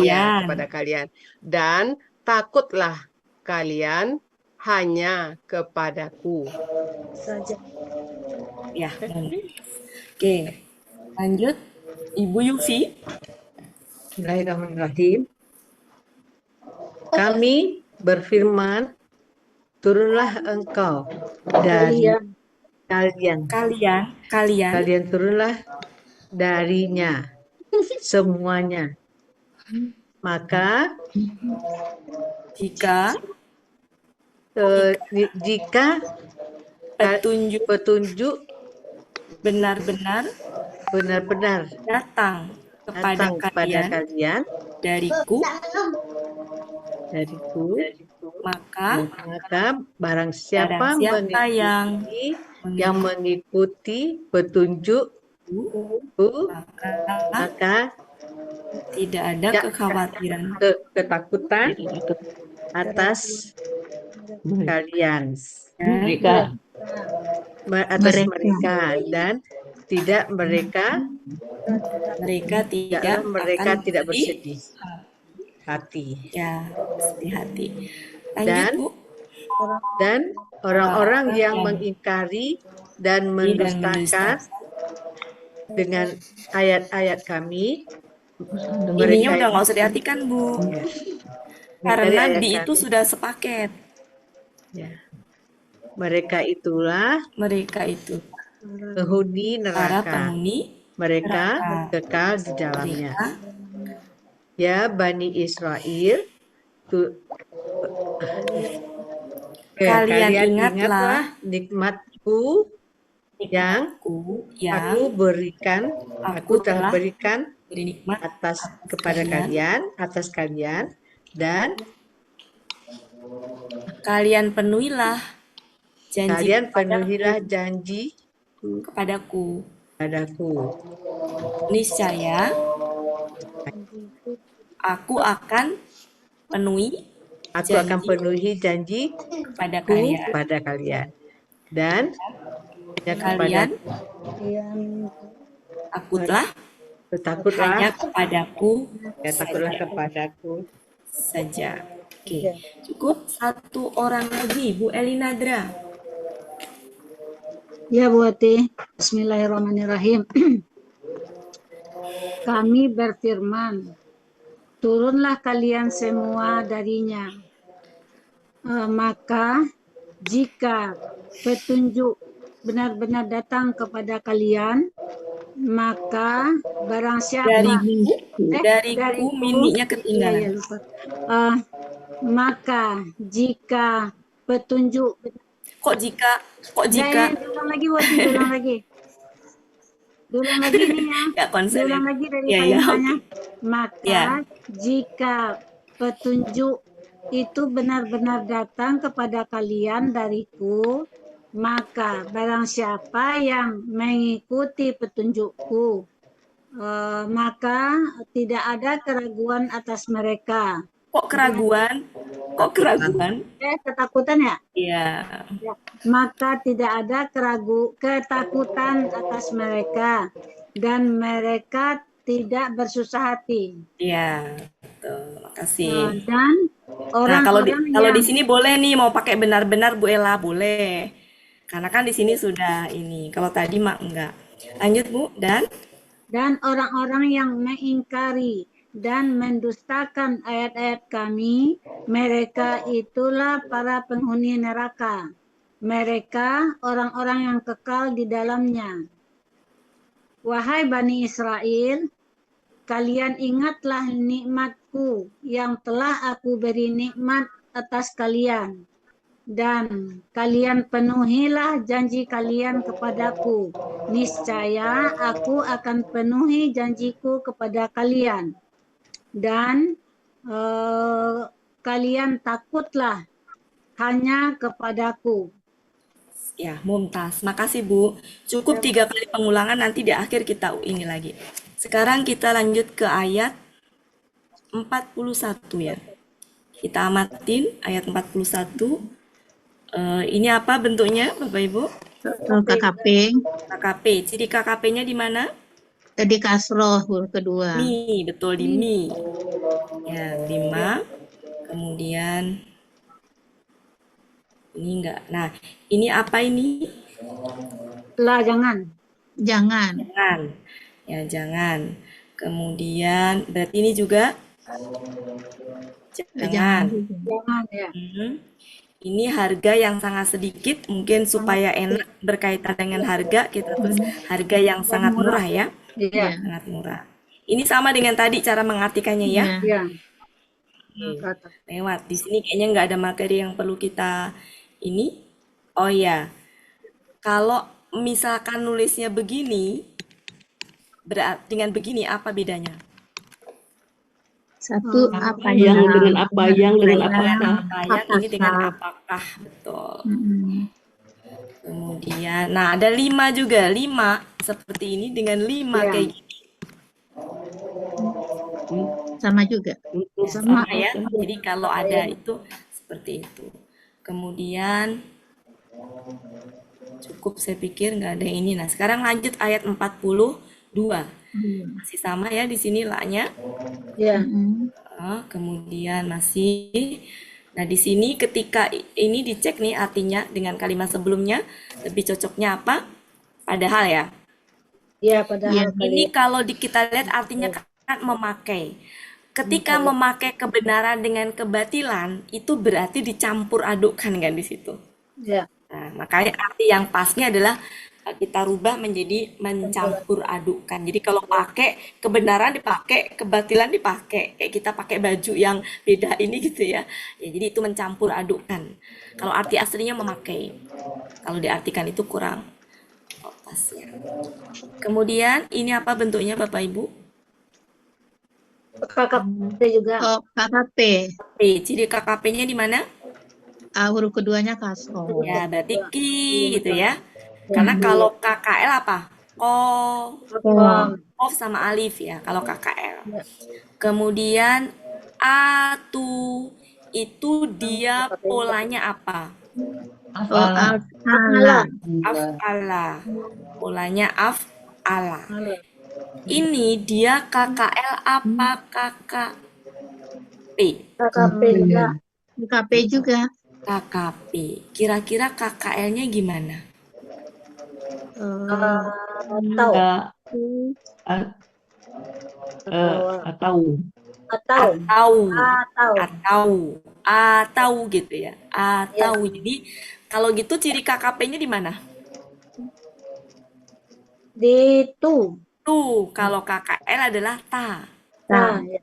Ya, kepada kalian. Dan takutlah kalian hanya kepadaku. Saja. Ya, oke. Lanjut, Ibu Yufi. Bismillahirrahmanirrahim. Kami berfirman, turunlah engkau dari kalian turunlah darinya semuanya. Maka Jika petunjuk benar-benar datang kepada kalian dariku, maka barang siapa yang mengikuti petunjukku, maka tidak ada kekhawatiran, ketakutan atas kalian, atas mereka, dan tidak mereka tidak bersedih hati. Ya, sedih hati. Dan orang-orang yang mengingkari dan mendustakan dengan ayat-ayat kami, ininya udah nggak usah diartikan, Bu. Karena di itu sudah sepaket. Ya. Mereka itu penghuni neraka. Mereka kekal di dalamnya. Ya Bani Israel, kalian ingatlah nikmatku yang aku telah berikan kepada kalian, dan kalian penuhilah janji kepadaku. Niscaya aku akan penuhi janji kepada kalian. Dan kalian takutlah hanya kepadaku saja. Oke. Cukup satu orang lagi, Bu Elinadra. Ya Bu Ati, bismillahirrahmanirrahim. Kami berfirman, turunlah kalian semua darinya. Maka jika petunjuk benar-benar datang kepada kalian, maka barang siapa dariku minnya ketinggalan. Maka jika petunjuk kok jika ulang lagi nih ya. Ulang lagi dari kalimatnya. Maka jika petunjuk itu benar-benar datang kepada kalian dariku, maka barang siapa yang mengikuti petunjukku, maka tidak ada keraguan atas mereka. Kok keraguan? Ketakutan ya? Iya. Maka tidak ada ketakutan atas mereka, dan mereka tidak bersusah hati. Iya, betul. Makasih. Dan kalau di sini boleh nih, mau pakai benar-benar Bu Ella, boleh. Karena kan di sini sudah ini. Kalau tadi mah enggak. Lanjut Bu, dan orang-orang yang mengingkari dan mendustakan ayat-ayat kami, mereka itulah para penghuni neraka. Mereka orang-orang yang kekal di dalamnya. Wahai Bani Israel, kalian ingatlah nikmatku yang telah aku beri nikmat atas kalian. Dan kalian penuhilah janji kalian kepadaku. Niscaya aku akan penuhi janjiku kepada kalian. Dan kalian takutlah hanya kepadaku. Ya, mumtaz. Makasih Bu. Cukup 3 kali pengulangan, nanti di akhir kita ini lagi. Sekarang kita lanjut ke ayat 41 ya. Kita amatin ayat 41. Ini apa bentuknya, Bapak Ibu? KKP. KKP. Ciri KKP-nya di mana? Di kasroh huruf kedua. Mi, betul di mi. Ya, 5. Kemudian ini enggak. Nah, ini apa ini? Lah, jangan. Jangan. Jangan. Ya, jangan. Kemudian berarti ini juga jangan. Jangan ya. Ini harga yang sangat sedikit, mungkin supaya enak berkaitan dengan harga, kita tulis harga yang sangat murah ya. Iya. Sangat murah. Ini sama dengan tadi cara mengartikannya ya. Iya. Lewat. Di sini kayaknya nggak ada materi yang perlu kita ini. Oh ya, kalau misalkan nulisnya begini, dengan begini apa bedanya? Satu apa Yang yang dengan apa, yang dengan apakah. Yang ini dengan apakah, betul. Kemudian, nah ada 5 juga, 5 seperti ini dengan 5 kayak gini. sama juga. Sama ya. Jadi kalau ada itu seperti itu. Kemudian cukup saya pikir nggak ada ini. Nah, sekarang lanjut ayat 42. Masih sama ya di sini la-nya. Iya. Kemudian masih. Nah, di sini ketika ini dicek nih artinya dengan kalimat sebelumnya lebih cocoknya apa? Padahal ya. Iya, padahal. Ini kalau kita lihat artinya kan memakai. Ketika memakai kebenaran dengan kebatilan itu berarti dicampur adukkan kan di situ. Iya. Nah, makanya arti yang pasnya adalah kita rubah menjadi mencampur adukkan. Jadi kalau pakai kebenaran dipakai, kebatilan dipakai. Kayak kita pakai baju yang beda ini gitu ya. Ya, jadi itu mencampur adukkan. Kalau arti aslinya memakai. Kalau diartikan itu kurang pas ya. Kemudian ini apa bentuknya Bapak Ibu? KKP juga. Oh, KKP. Ciri KKP-nya di mana? Huruf keduanya kasroh. Ya, berarti ki gitu ya. Karena kalau KKL apa? Kof sama alif ya, kalau KKL. Kemudian atu itu dia polanya apa? Af'ala. Af'ala. Polanya af'ala. Ini dia KKL apa KKP? KKP juga. KKP juga. KKP. Kira-kira KKL-nya gimana? Tahu. Atau gitu ya. Atau. Jadi kalau gitu ciri KKP-nya di mana? Di tu. Tuh, kalau KKL adalah ta. Ya.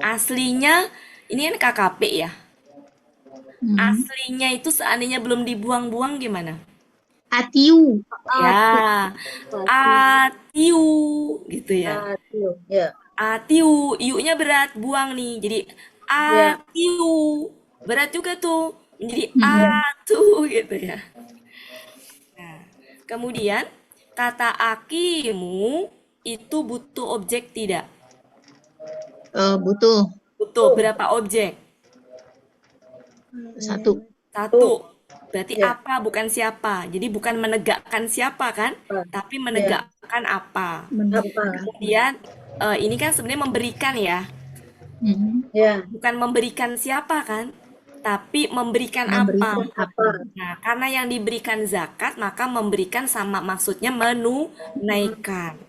Aslinya ini kan KKP ya. Aslinya itu seandainya belum dibuang-buang gimana? Atiu. Ya, atiu gitu ya. Atiu, ya. Atiu, iu-nya berat, buang nih. Jadi atiu, berat juga tuh. Menjadi atu gitu ya. Nah, kemudian kata akimu itu butuh objek tidak? Butuh. Butuh berapa objek? Satu. Berarti apa bukan siapa. Jadi bukan menegakkan siapa kan, tapi menegakkan apa. Kemudian ini kan sebenarnya memberikan ya. Bukan memberikan siapa kan, tapi memberikan apa. Nah, karena yang diberikan zakat, maka memberikan sama maksudnya menunaikan.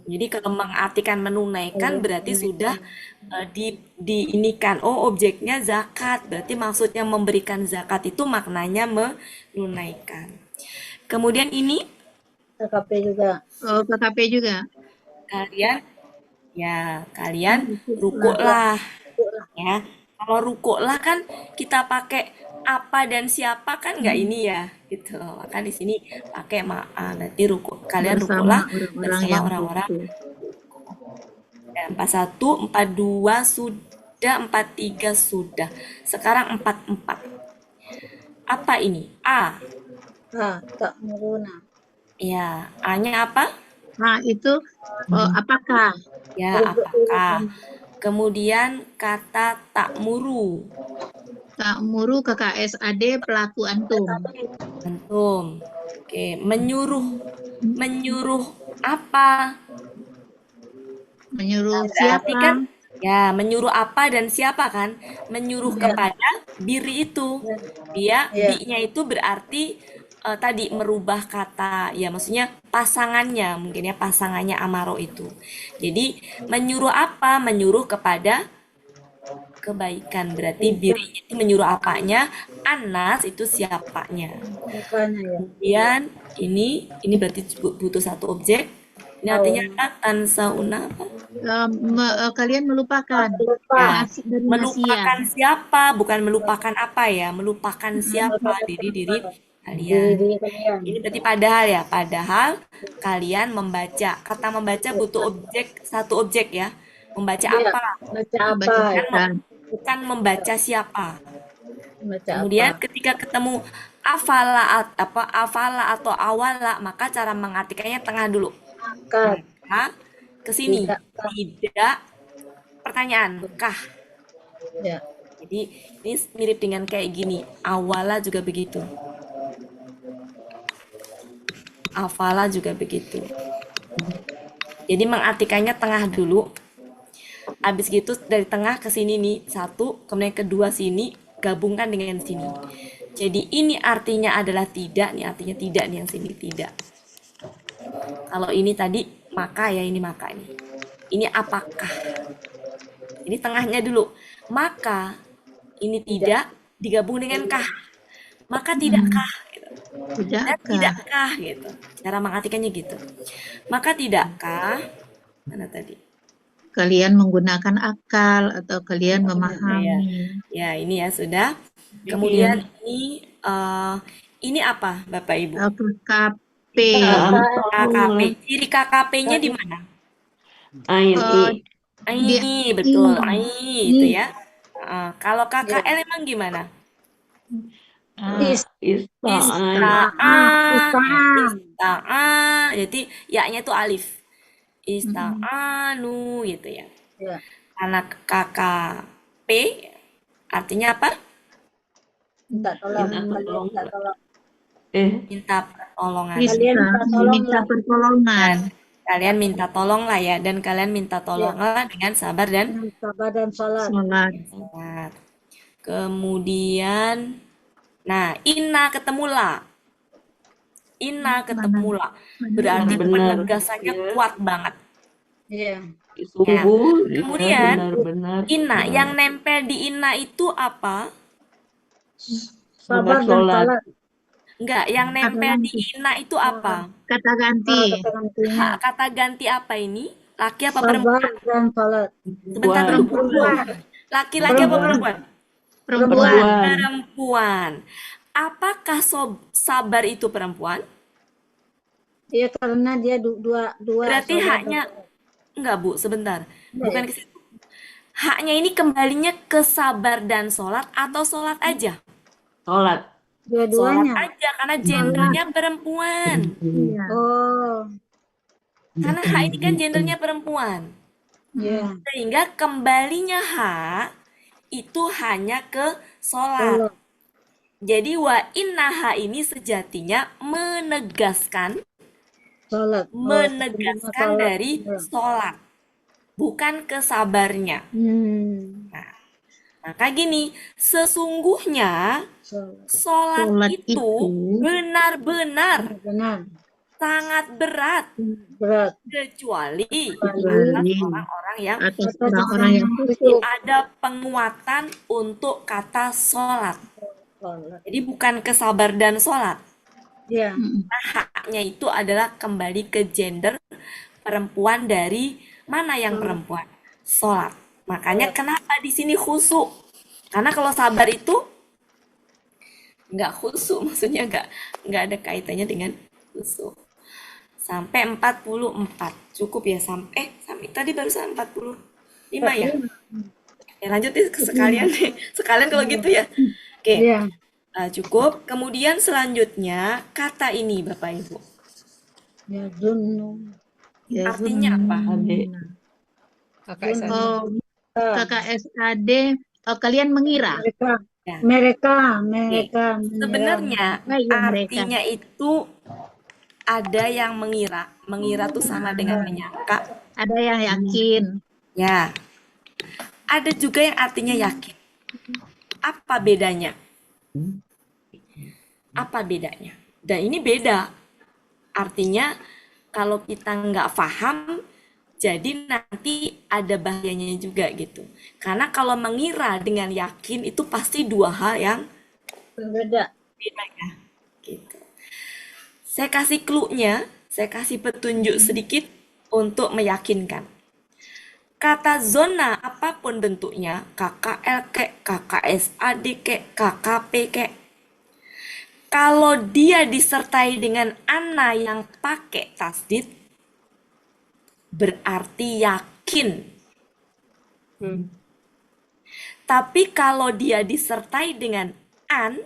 Jadi kalau mengartikan menunaikan berarti sudah diinikan. Oh, objeknya zakat. Berarti maksudnya memberikan zakat itu maknanya menunaikan. Kemudian ini KKP juga. Oh, KKP juga. Kalian rukuklah. Ya. Kalau rukuklah kan kita pakai apa dan siapa kan nggak ini ya gitu. Maka di sini pakai nanti kalian rukuklah bersama orang-orang. 41, 42 sudah, 43 sudah. Sekarang 44. Apa ini? A. Tak meruna. Ya, A-nya apa? Nah, itu apakah? Ya, apakah? Kemudian kata ta'muru. Ta'muru KKSAD pelaku antum. Antum. Oke, menyuruh. Menyuruh apa? Menyuruh Berarti siapa? kan ya, menyuruh apa dan siapa kan? Menyuruh kepada diri itu. Dia bi-nya itu berarti tadi merubah kata, ya maksudnya pasangannya, mungkin ya pasangannya amaro itu. Jadi menyuruh apa? Menyuruh kepada kebaikan, berarti dirinya itu menyuruh apanya, Anas itu siapanya. Kemudian ini berarti butuh satu objek. Ini artinya apa? Tansauna apa? Kalian melupakan. Ya, Dari melupakan manusia. siapa, bukan melupakan apa ya, melupakan siapa diri kalian. Ini berarti padahal ya, padahal kalian membaca. Kata membaca butuh objek, satu objek ya. Membaca apa? Baca apa? Bukan membaca siapa. Baca Kemudian apa? ketika ketemu afala atau awala, maka cara mengartikannya tengah dulu. Maka ke sini tidak pertanyaan kah. Ya. Jadi ini mirip dengan kayak gini. Awala juga begitu. Afala juga begitu. Jadi mengartikannya tengah dulu. Habis gitu dari tengah ke sini nih satu, kemudian kedua sini gabungkan dengan sini. Jadi ini artinya adalah tidak, nih artinya tidak nih yang sini tidak. Kalau ini tadi maka ya, ini maka nih. Ini apakah? Ini tengahnya dulu. Maka ini tidak digabung dengan kah. Maka tidakkah gitu. Dan tidakkah gitu. Cara mengartikannya gitu. Maka tidakkah mana tadi? Kalian menggunakan akal atau kalian memahami. Ya, ini ya sudah. Kemudian ini apa Bapak Ibu? KKP. KKP. Ciri KKP-nya di mana? Ini betul. Itu ya. Kalau KKL emang gimana? Ista'an. Jadi ya-nya itu alif. Ista'anu gitu ya. Karena KKP artinya apa? Minta tolong. Minta pertolongan. Minta pertolongan. Kalian minta tolong lah ya, dan kalian minta tolonglah dengan sabar dan sholat. Kemudian, nah, inna ketemu la. Berarti penegasannya kuat banget. Iya. Kemudian, inna, yang nempel di inna itu apa? Sabar dan sholat. Enggak, yang nempel di inna itu apa? Kata ganti. Kata ganti apa ini? Laki apa perempuan? Sabar dan sholat. Sebentar dulu. Laki-laki apa perempuan? Perempuan. Apakah sabar itu perempuan? Iya, karena dia dua. Berarti haknya enggak, Bu, sebentar. Bukan ke situ. Haknya ini kembalinya ke sabar dan sholat atau sholat aja? Sholat. Dua-duanya. Sholat aja karena gendernya perempuan. Oh. Karena hak ini kan gendernya perempuan. Sehingga kembalinya hak itu hanya ke sholat. Jadi wa innaha ini sejatinya menegaskan dari sholat, bukan ke sabarnya. Nah, maka gini, sesungguhnya sholat itu benar-benar sangat berat. Kecuali orang-orang yang ada penguatan untuk kata sholat. Jadi bukan ke sabar dan sholat. Nah, haknya itu adalah kembali ke gender perempuan. Dari mana yang perempuan? Sholat. Makanya kenapa di sini khusyuk? Karena kalau sabar itu nggak khusyuk, maksudnya nggak ada kaitannya dengan khusyuk. Sampai 44 cukup ya, sampai tadi barusan 45 ya. Ya lanjut sekalian kalau gitu ya. Oke. Cukup. Kemudian selanjutnya kata ini Bapak Ibu. Artinya apa? KKSAD, kalian mengira. Ya. Mereka Sebenarnya mereka. artinya itu ada yang mengira. Mengira tuh sama dengan menyangka. Ada yang yakin. Ya. Ada juga yang artinya yakin. Apa bedanya? Apa bedanya? Dan ini beda. Artinya kalau kita nggak paham, jadi nanti ada bahayanya juga gitu. Karena kalau mengira dengan yakin itu pasti dua hal yang berbeda. beda ya. Gitu. Saya kasih clue-nya, saya kasih petunjuk sedikit untuk meyakinkan. Kata zona apapun bentuknya, KKL kek, KKSAD kek, KKP kek, kalau dia disertai dengan ana yang pakai tasdid, berarti yakin. Tapi kalau dia disertai dengan an,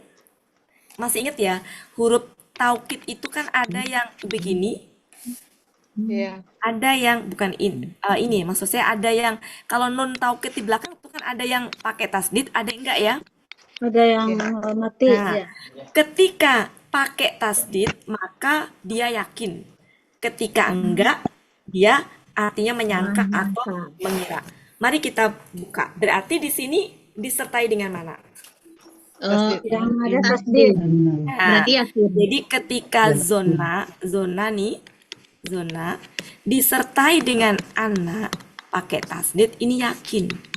masih ingat ya, huruf taukid itu kan ada yang begini, ada yang bukan ini, maksud saya ada yang kalau nun taukid di belakang itu kan ada yang pakai tasdid, ada enggak ya? Ada yang mati. Nah, ketika pakai tasdid maka dia yakin. Ketika enggak, dia artinya menyangka atau mengira. Mari kita buka. Berarti di sini disertai dengan mana? Yang ada tasdid. Nah, jadi ketika zona disertai dengan ana pakai tasdid, ini yakin.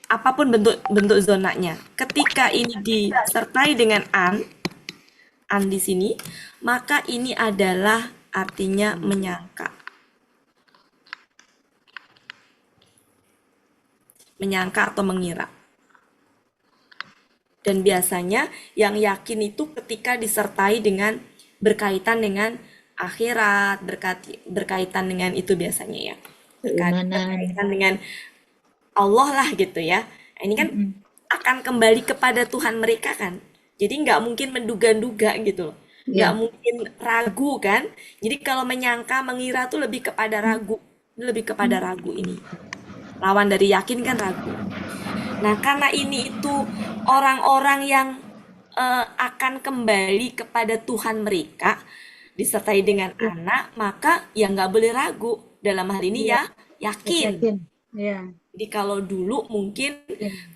Apapun bentuk zonanya. Ketika ini disertai dengan an di sini, maka ini adalah artinya menyangka. Menyangka atau mengira. Dan biasanya yang yakin itu ketika disertai dengan berkaitan dengan akhirat, berkaitan dengan itu biasanya ya. Berkaitan dengan Allah lah gitu ya. Ini kan akan kembali kepada Tuhan mereka kan. Jadi nggak mungkin menduga-duga gitu loh. Nggak mungkin ragu kan. Jadi kalau menyangka, mengira tuh lebih kepada ragu. Lebih kepada ragu ini. Lawan dari yakin kan ragu. Nah karena ini itu orang-orang yang akan kembali kepada Tuhan mereka disertai dengan anak, maka ya nggak boleh ragu. Dalam hal ini ya yakin. Jadi kalau dulu mungkin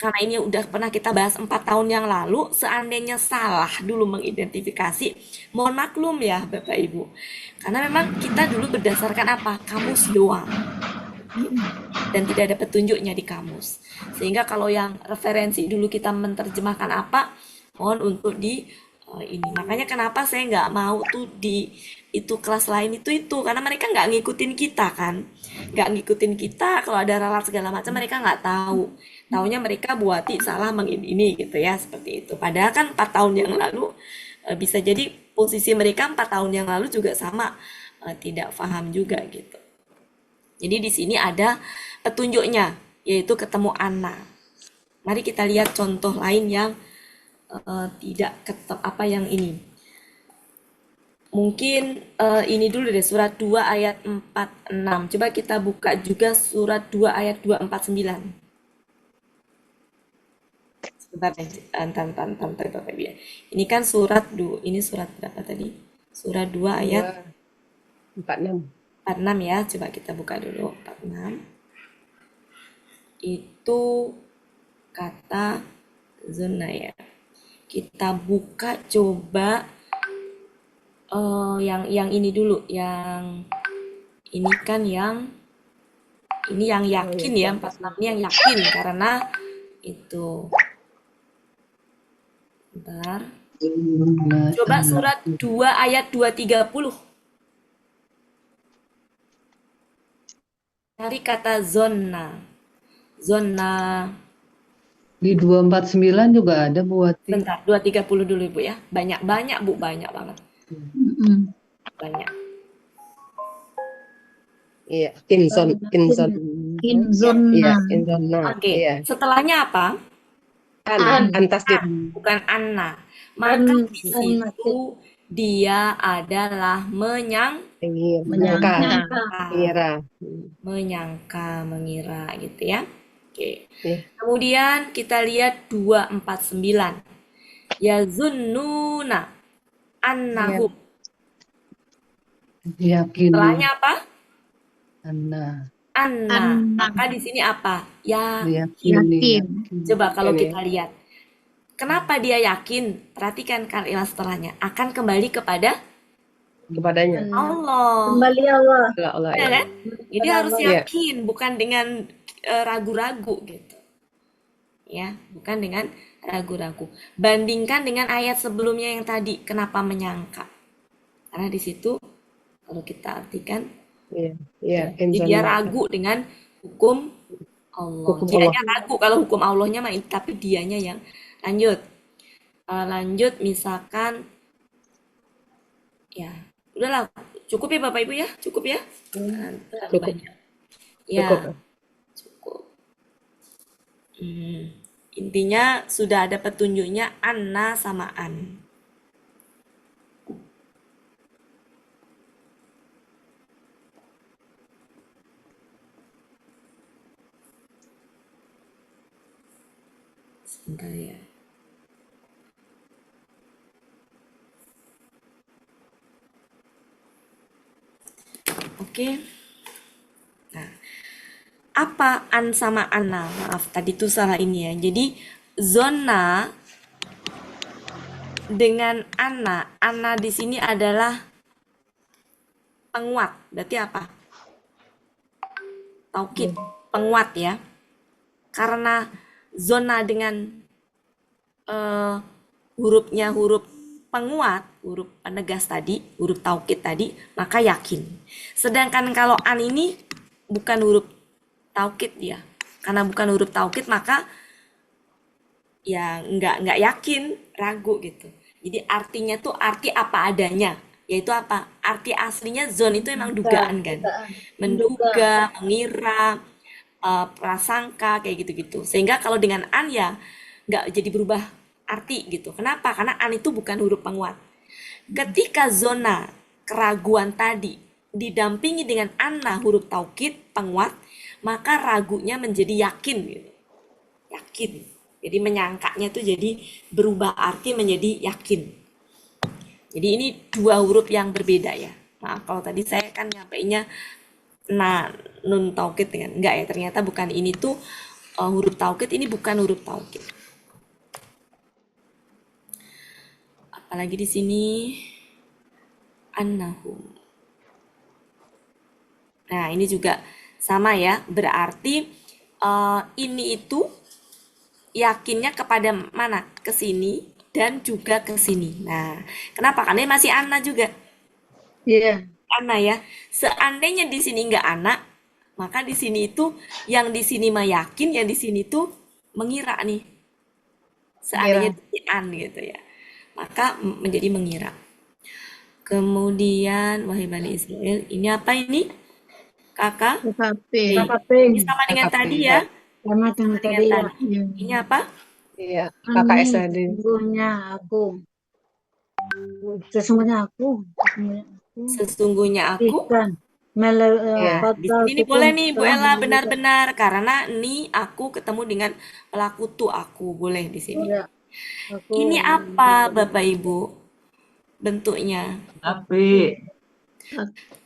karena ini udah pernah kita bahas 4 tahun yang lalu, seandainya salah dulu mengidentifikasi, mohon maklum ya Bapak Ibu. Karena memang kita dulu berdasarkan apa? Kamus doang. Dan tidak ada petunjuknya di kamus. Sehingga kalau yang referensi dulu kita menerjemahkan apa, mohon untuk di ini. Makanya kenapa saya nggak mau tuh di itu kelas lain itu karena mereka nggak ngikutin kita kan, nggak ngikutin kita. Kalau ada ralat segala macam mereka nggak tahu, taunya mereka buati salah ini gitu ya, seperti itu. Padahal kan 4 tahun yang lalu bisa jadi posisi mereka 4 tahun yang lalu juga sama, tidak paham juga gitu. Jadi di sini ada petunjuknya, yaitu ketemu Ana. Mari kita lihat contoh lain yang tidak apa yang ini. Mungkin ini dulu deh, surat 2 ayat 46. Coba kita buka juga surat 2 ayat 249. Sebentar deh, antar Bapak Ibu. Ini kan surat 2, ini surat berapa tadi? Surat 2 ayat 46. 46 ya, coba kita buka dulu 46. Itu kata zona ya. Kita buka coba yang ini dulu, yang ini kan yang ini yang yakin ya, 46 ini yang yakin karena itu. Bentar. Coba surat 2 ayat 230. Cari kata zona. Zona. Di 249 juga ada Bu Wati. Bentar, 230 dulu Ibu ya. Banyak Bu, banyak banget. Banyak. Iya, inzon. Inzonna. Iya, Oke, iya. setelahnya apa? Antasdid. Bukan Anna. Maka di situ dia adalah Menyangka. Menyangka. Mengira. Menyangka, mengira gitu ya. Oke. Iya. Kemudian kita lihat 249. Yazunnuna annahum. Yakini. Setelahnya apa? Anna. Anna. Maka di sini apa? Ya. Meyakini. Coba kalau Ini. kita lihat. Kenapa dia yakin? Perhatikan kalimat setelahnya. Akan kembali kepada Kepadanya. Allah. Kembali Allah. Allah Ya ya. kan? Jadi harus Iya. yakin, bukan dengan ragu-ragu gitu. Ya, bukan dengan ragu-ragu. Bandingkan dengan ayat sebelumnya yang tadi, kenapa menyangka? Karena di situ kalau kita artikan, Iya. Iya. jadi dia ragu dengan hukum Allah. Hukum Dianya ragu kalau hukum Allahnya mah, tapi dianya yang lanjut. Lanjut misalkan, ya udahlah, cukup ya Bapak Ibu ya, cukup ya. Terlalu Cukup. banyak. Ya, Cukup. cukup. Intinya sudah ada petunjuknya anna sama an. Sebentar ya. Oke. Nah, apa an sama anna? Maaf, tadi itu salah ini ya. Jadi zona dengan anna, anna di sini adalah penguat. Berarti apa? Taukid, penguat ya. Karena zona dengan hurufnya huruf penguat, huruf penegas tadi, huruf taukid tadi, maka yakin. Sedangkan kalau an ini bukan huruf taukid ya. Karena bukan huruf taukid maka ya nggak yakin, ragu gitu. Jadi artinya tuh arti apa adanya, yaitu apa? Arti aslinya zon itu emang dugaan kan, menduga, mengira, prasangka kayak gitu-gitu. Sehingga kalau dengan an ya nggak jadi berubah arti gitu. Kenapa? Karena an itu bukan huruf penguat. Ketika zona keraguan tadi didampingi dengan anna huruf taukid penguat, maka ragunya menjadi yakin gitu. Yakin. Jadi menyangkanya tuh jadi berubah arti menjadi yakin. Jadi ini dua huruf yang berbeda ya. Maaf kalau tadi saya kan nyampeinnya nun taukid dengan enggak ya, ternyata bukan, ini tuh huruf taukid, ini bukan huruf taukid. Apalagi di sini annahum. Nah, ini juga sama ya, berarti ini itu yakinnya kepada mana? Ke sini dan juga ke sini. Nah, kenapa? Karena masih anna juga. Iya. Anna ya. Seandainya di sini enggak anak, maka di sini itu yang di sini mah yakin, yang di sini tuh mengira nih. Seandainya di an gitu ya. Maka menjadi mengira. Kemudian wahai Bani Israel, ini apa ini? Kakak? KKP. Ini sama dengan tadi ya. Sama dengan tadi ya. Ini apa? Iya. KKSAD. Sesungguhnya aku. Sesungguhnya aku. Sesungguhnya aku. Di sini nih boleh nih Bu Ella, benar-benar karena ini aku ketemu dengan pelaku tuh aku, boleh di sini. Ini apa Bapak Ibu? Bentuknya?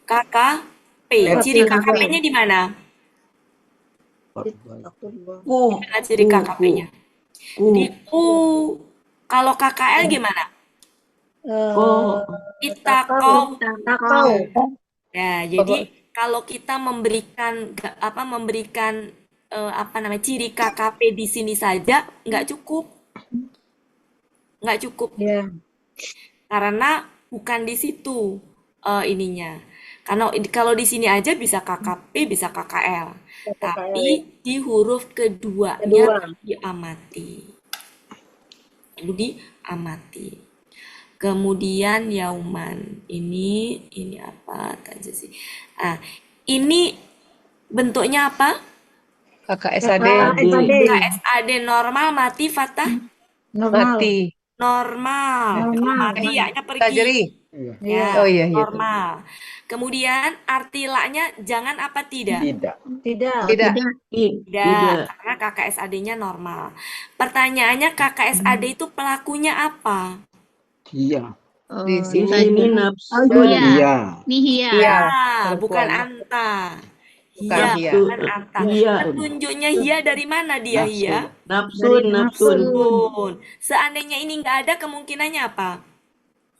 KKP. Ciri KKP-nya di mana? Gimana ciri KKP-nya? Jadi kalau KKL gimana? Kita kau. Ya, jadi kalau kita memberikan ciri KKP di sini saja nggak cukup. Karena bukan di situ ininya. Karena kalau di sini aja bisa KKP, bisa KKL. Tapi di huruf keduanya diamati. Lalu diamati. Kemudian yauman. Ini apa aja sih? Ini bentuknya apa? KKSAD. KKSAD normal, mati, fathah? Mati. Normal. Mati ya, pergi. Tajri. Iya. Ya, Oh iya, iya. normal. Kemudian arti la-nya jangan apa tidak? Tidak. Tidak. Tidak. Tidak, karena KKSAD-nya normal. Pertanyaannya KKSAD itu pelakunya apa? Iya. Di sini Ini Oh nafsu. iya. Iya. Nih iya. Iya, Bukan perempuan. anta. Bukan Hia, hia. bukan anta. Hia. Petunjuknya hia dari mana dia hia? Nafsun, nafsun. Nafsun. Seandainya ini nggak ada, kemungkinannya apa?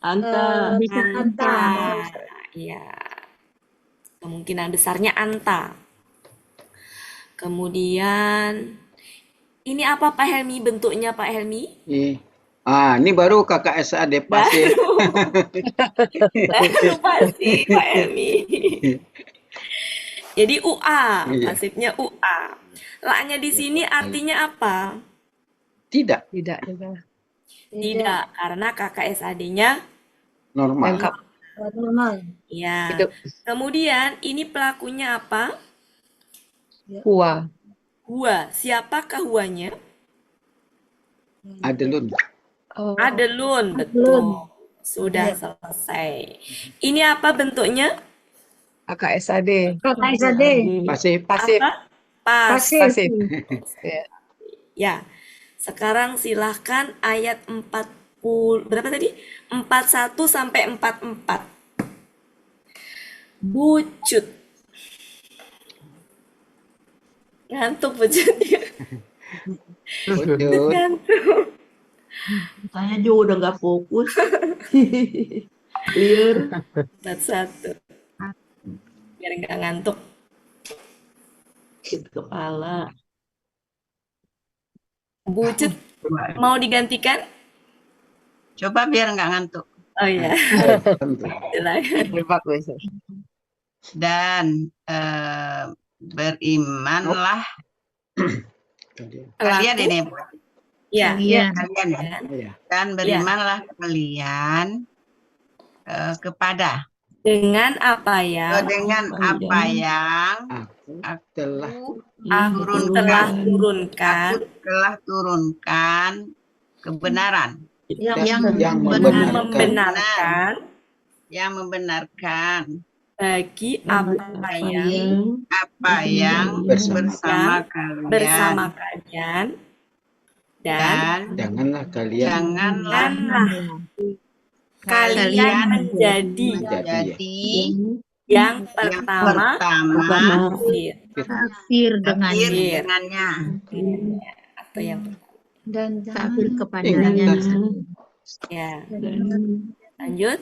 Anta. Bisa Anta. anta. Iya. Kemungkinan besarnya anta. Kemudian ini apa Pak Helmi bentuknya Pak Helmi? Ini baru KKSAD pasif. Baru pasti Pak Helmi. Jadi UA, Iya. pasifnya UA. La-nya di sini artinya apa? Tidak. Tidak juga. Tidak, karena KKSAD-nya Normal. Lengkap. Normal. ya. Hidup. Kemudian ini pelakunya apa? Hua. Hua. Siapakah huanya? Adelun. Oh. Adelun, betul. Sudah selesai. Ini apa bentuknya? KKSAD. KKSAD. Pasif. Pasif. Apa? Pasif. Pasif. Ya. Ya. Sekarang silahkan ayat 40, berapa tadi? 41 sampai 44. Bucut. Ngantuk bucut ya. Wujud. Ngantuk. Saya juga udah nggak fokus. Clear. 41. Biar nggak ngantuk. Sakit kepala. Bucut mau digantikan? Coba biar nggak ngantuk. Oh iya. Tentu. Silakan. Bagus. Dan berimanlah kalian ini. Ya. Iya. Kalian ya. Iya. Dan berimanlah kalian kepada Dengan apa ya? dengan apa yang Aku telah Aku telah turunkan telah turunkan kebenaran Yang membenarkan yang membenarkan bagi apa yang bersama bersama kalian dan janganlah kalian janganlah kalian menjadi yang pertama kafir dengannya atau yang Dan kafir kepadanya. ya. Lanjut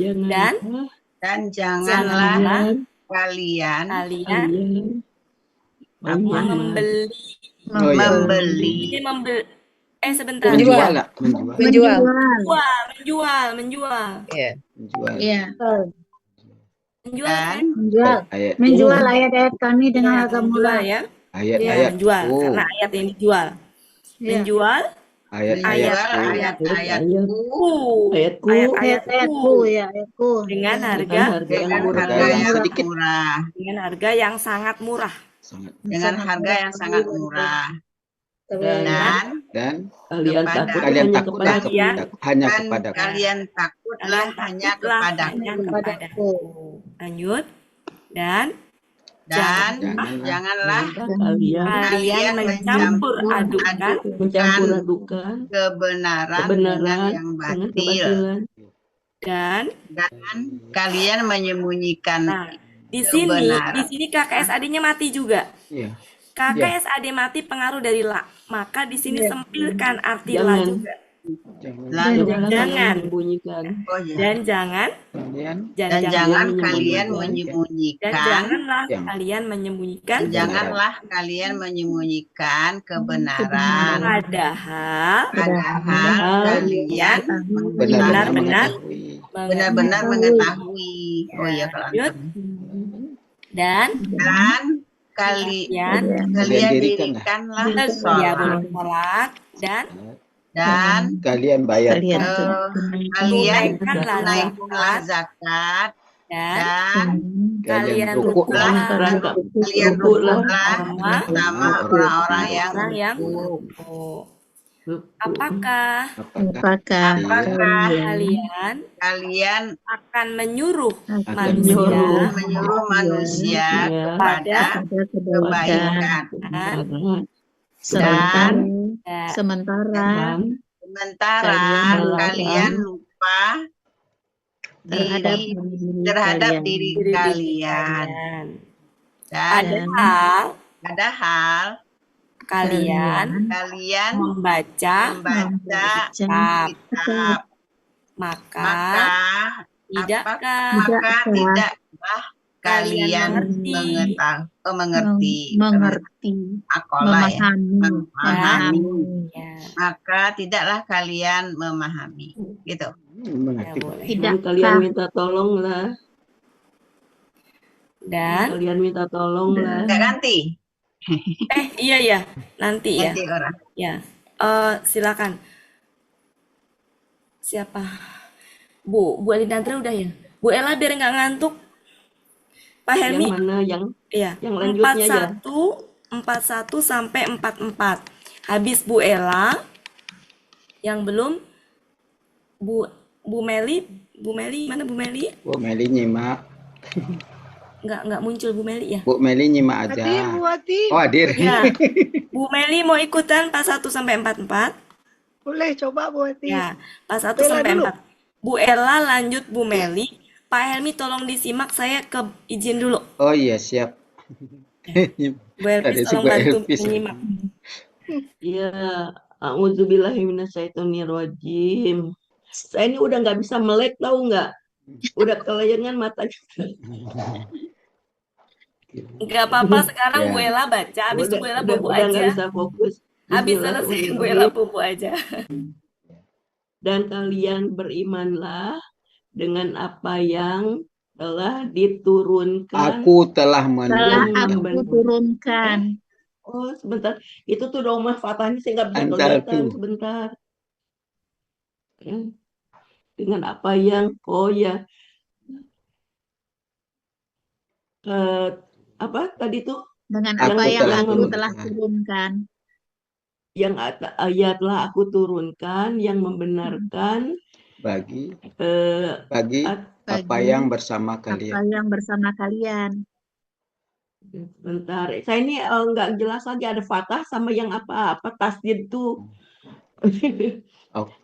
dan janganlah kalian membeli ini sebentar menjual. Iya. Menjual ayat-ayat kami dengan harga murah. ya. Ayat-ayat. Menjual karena ayat yang dijual. Menjual ayat-ayatku Ayatku. dengan harga yang sedikit murah, dengan harga yang sangat murah. dengan harga yang sangat murah. Dan kalian kalian takutlah hanya kepada kalian takutlah hanya kepadaku. Lanjut dan janganlah kalian mencampur adukan kebenaran dengan yang batil dan kalian menyembunyikan di sini KKSAD-nya mati juga. Iya. KKSAD mati pengaruh dari la, maka di sini sempilkan arti la juga. Jangan kalian menyembunyikan janganlah kalian menyembunyikan kebenaran padahal kalian benar-benar mengetahui. Oh ya, dan kalian dirikanlah sholat dan kalian bayar kalian naikkanlah zakat dan kalian rukuklah bersama orang-orang yang rukuk. Apakah Apakah kalian akan menyuruh akan manusia manusia pada kebaikan Sementara, dan sementara sementara kalian lupa terhadap terhadap diri diri kalian. Dan padahal kalian membaca kitab, maka tidaklah kalian mengerti, memahami. Maka tidaklah kalian memahami, gitu. Dan kalian minta tolonglah. Dan kalian minta tolonglah. Nggak ganti. Iya nanti ya. Ganti orang. Ya, silakan. Siapa? Bu Alindandra udah ya. Bu Ella biar nggak ngantuk. Pak Helmi. Yang mana yang? Iya. Yang lanjutnya ya. 41 sampai 44. Habis Bu Ella. Yang belum Bu Meli mana Bu Meli? Bu Meli nyimak. Nggak muncul Bu Meli ya? Bu Meli nyimak aja. Hadir. Oh, hadir. Ya. Bu Meli mau ikutan 41 sampai 44? Boleh coba Bu Ati. Ya, 41 sampai 4. Bu Ella lanjut Bu Meli. Pak Helmi tolong disimak, saya ke izin dulu. Oh iya, siap. Bu Elvis tolong bantu menyimak. Iya, a'udzubillahiminasyaitonirrajim. Saya ini udah nggak bisa melek, tahu nggak? Udah kelayangan matanya. Nggak apa-apa, sekarang Bu Ella baca, habis itu Bu Ella bobo aja. Nggak bisa fokus. Habis selesai Bu Ella bobo aja. Dan kalian berimanlah dengan apa yang telah diturunkan. Aku telah turunkan. Oh, sebentar. Itu tuh dong fathahnya saya nggak bisa kelihatan. Sebentar. Ya. Dengan apa yang apa tadi tuh? Dengan apa yang aku telah turunkan. Yang ayatlah aku turunkan yang membenarkan bagi apa yang bersama kalian. Apa yang bersama kalian. Bentar, saya ini nggak jelas lagi ada fathah sama yang apa tasdid tuh.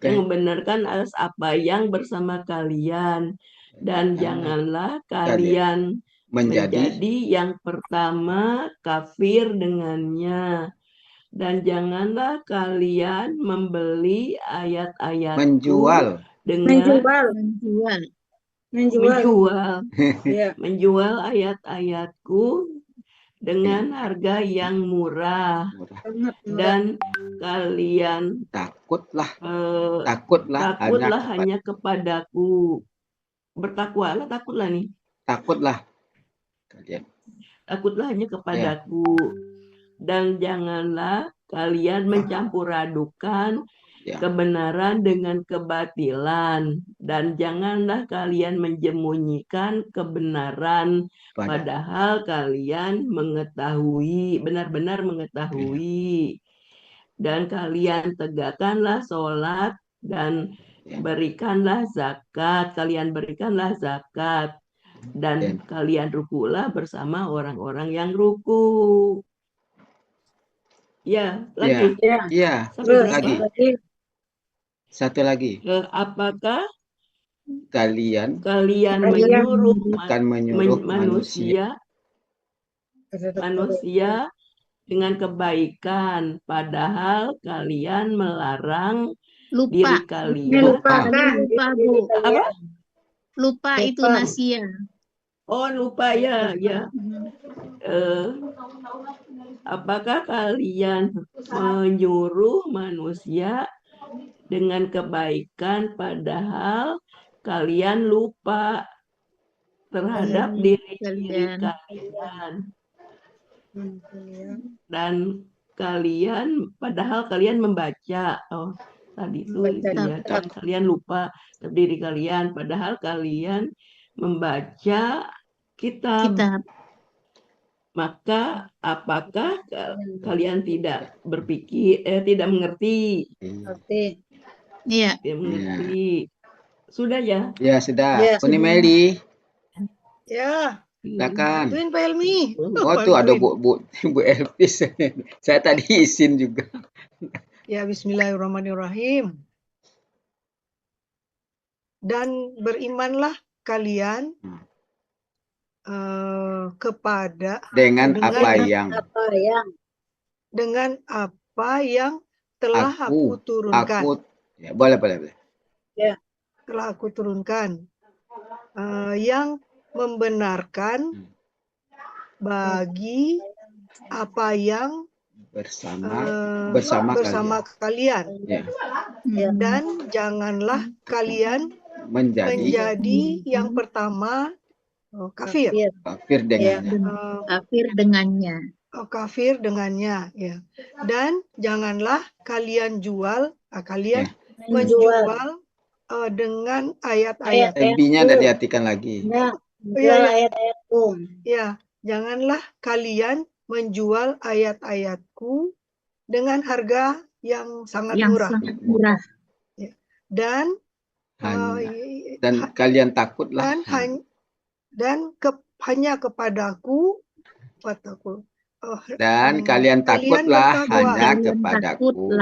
Yang membenarkan atas apa yang bersama kalian dan janganlah kalian menjadi yang pertama kafir dengannya. Dan janganlah kalian membeli ayat-ayatku menjual ayat-ayatku dengan harga yang murah. Dan kalian takutlah hanya kepadaku. Bertakwalah, takutlah nih. Takutlah kalian. Takutlah hanya kepadaku. Dan janganlah kalian mencampur adukan kebenaran dengan kebatilan. Dan janganlah kalian menjemunyikan kebenaran padahal kalian mengetahui, benar-benar mengetahui. Dan kalian tegakkanlah sholat dan berikanlah zakat. Kalian berikanlah zakat. Dan kalian rukulah bersama orang-orang yang ruku. Ya, lagi. Ya, satu lagi. Apakah kalian menyuruh manusia dengan kebaikan, padahal kalian melarang diri kalian. Lupa itu nasia. Oh, lupa ya. Apakah kalian menyuruh manusia dengan kebaikan padahal kalian lupa terhadap diri kalian. Dan kalian padahal kalian membaca. Oh, tadi itu ya kan kalian lupa diri kalian padahal kalian membaca kitab. Maka apakah kalian tidak berpikir, tidak mengerti? Iya. Tidak mengerti. Sudah ya? Ya, sudah. Ya, Uni sudah. Meli, Ya, silakan. bantuin Pak Helmi. Oh, tuh ada Bantuin. Bu Elvis. Saya tadi izin juga. Ya, bismillahirrahmanirrahim. Dan berimanlah kalian kepada Dengan apa yang telah aku turunkan. Ya, boleh. Telah aku turunkan. Yang membenarkan bagi apa yang bersama kalian. Ya. Dan janganlah kalian menjadi yang pertama kafir. Kafir dengannya. Kafir dengannya. Ya. Dan janganlah kalian menjual dengan ayat-ayat. MB-nya tidak diartikan lagi. ayat-ayatku. Ya, janganlah kalian menjual ayat-ayatku dengan harga yang sangat murah. Ya. Dan kalian takutlah. Hanya kepadaku. Dan kalian takutlah hanya kepadaku.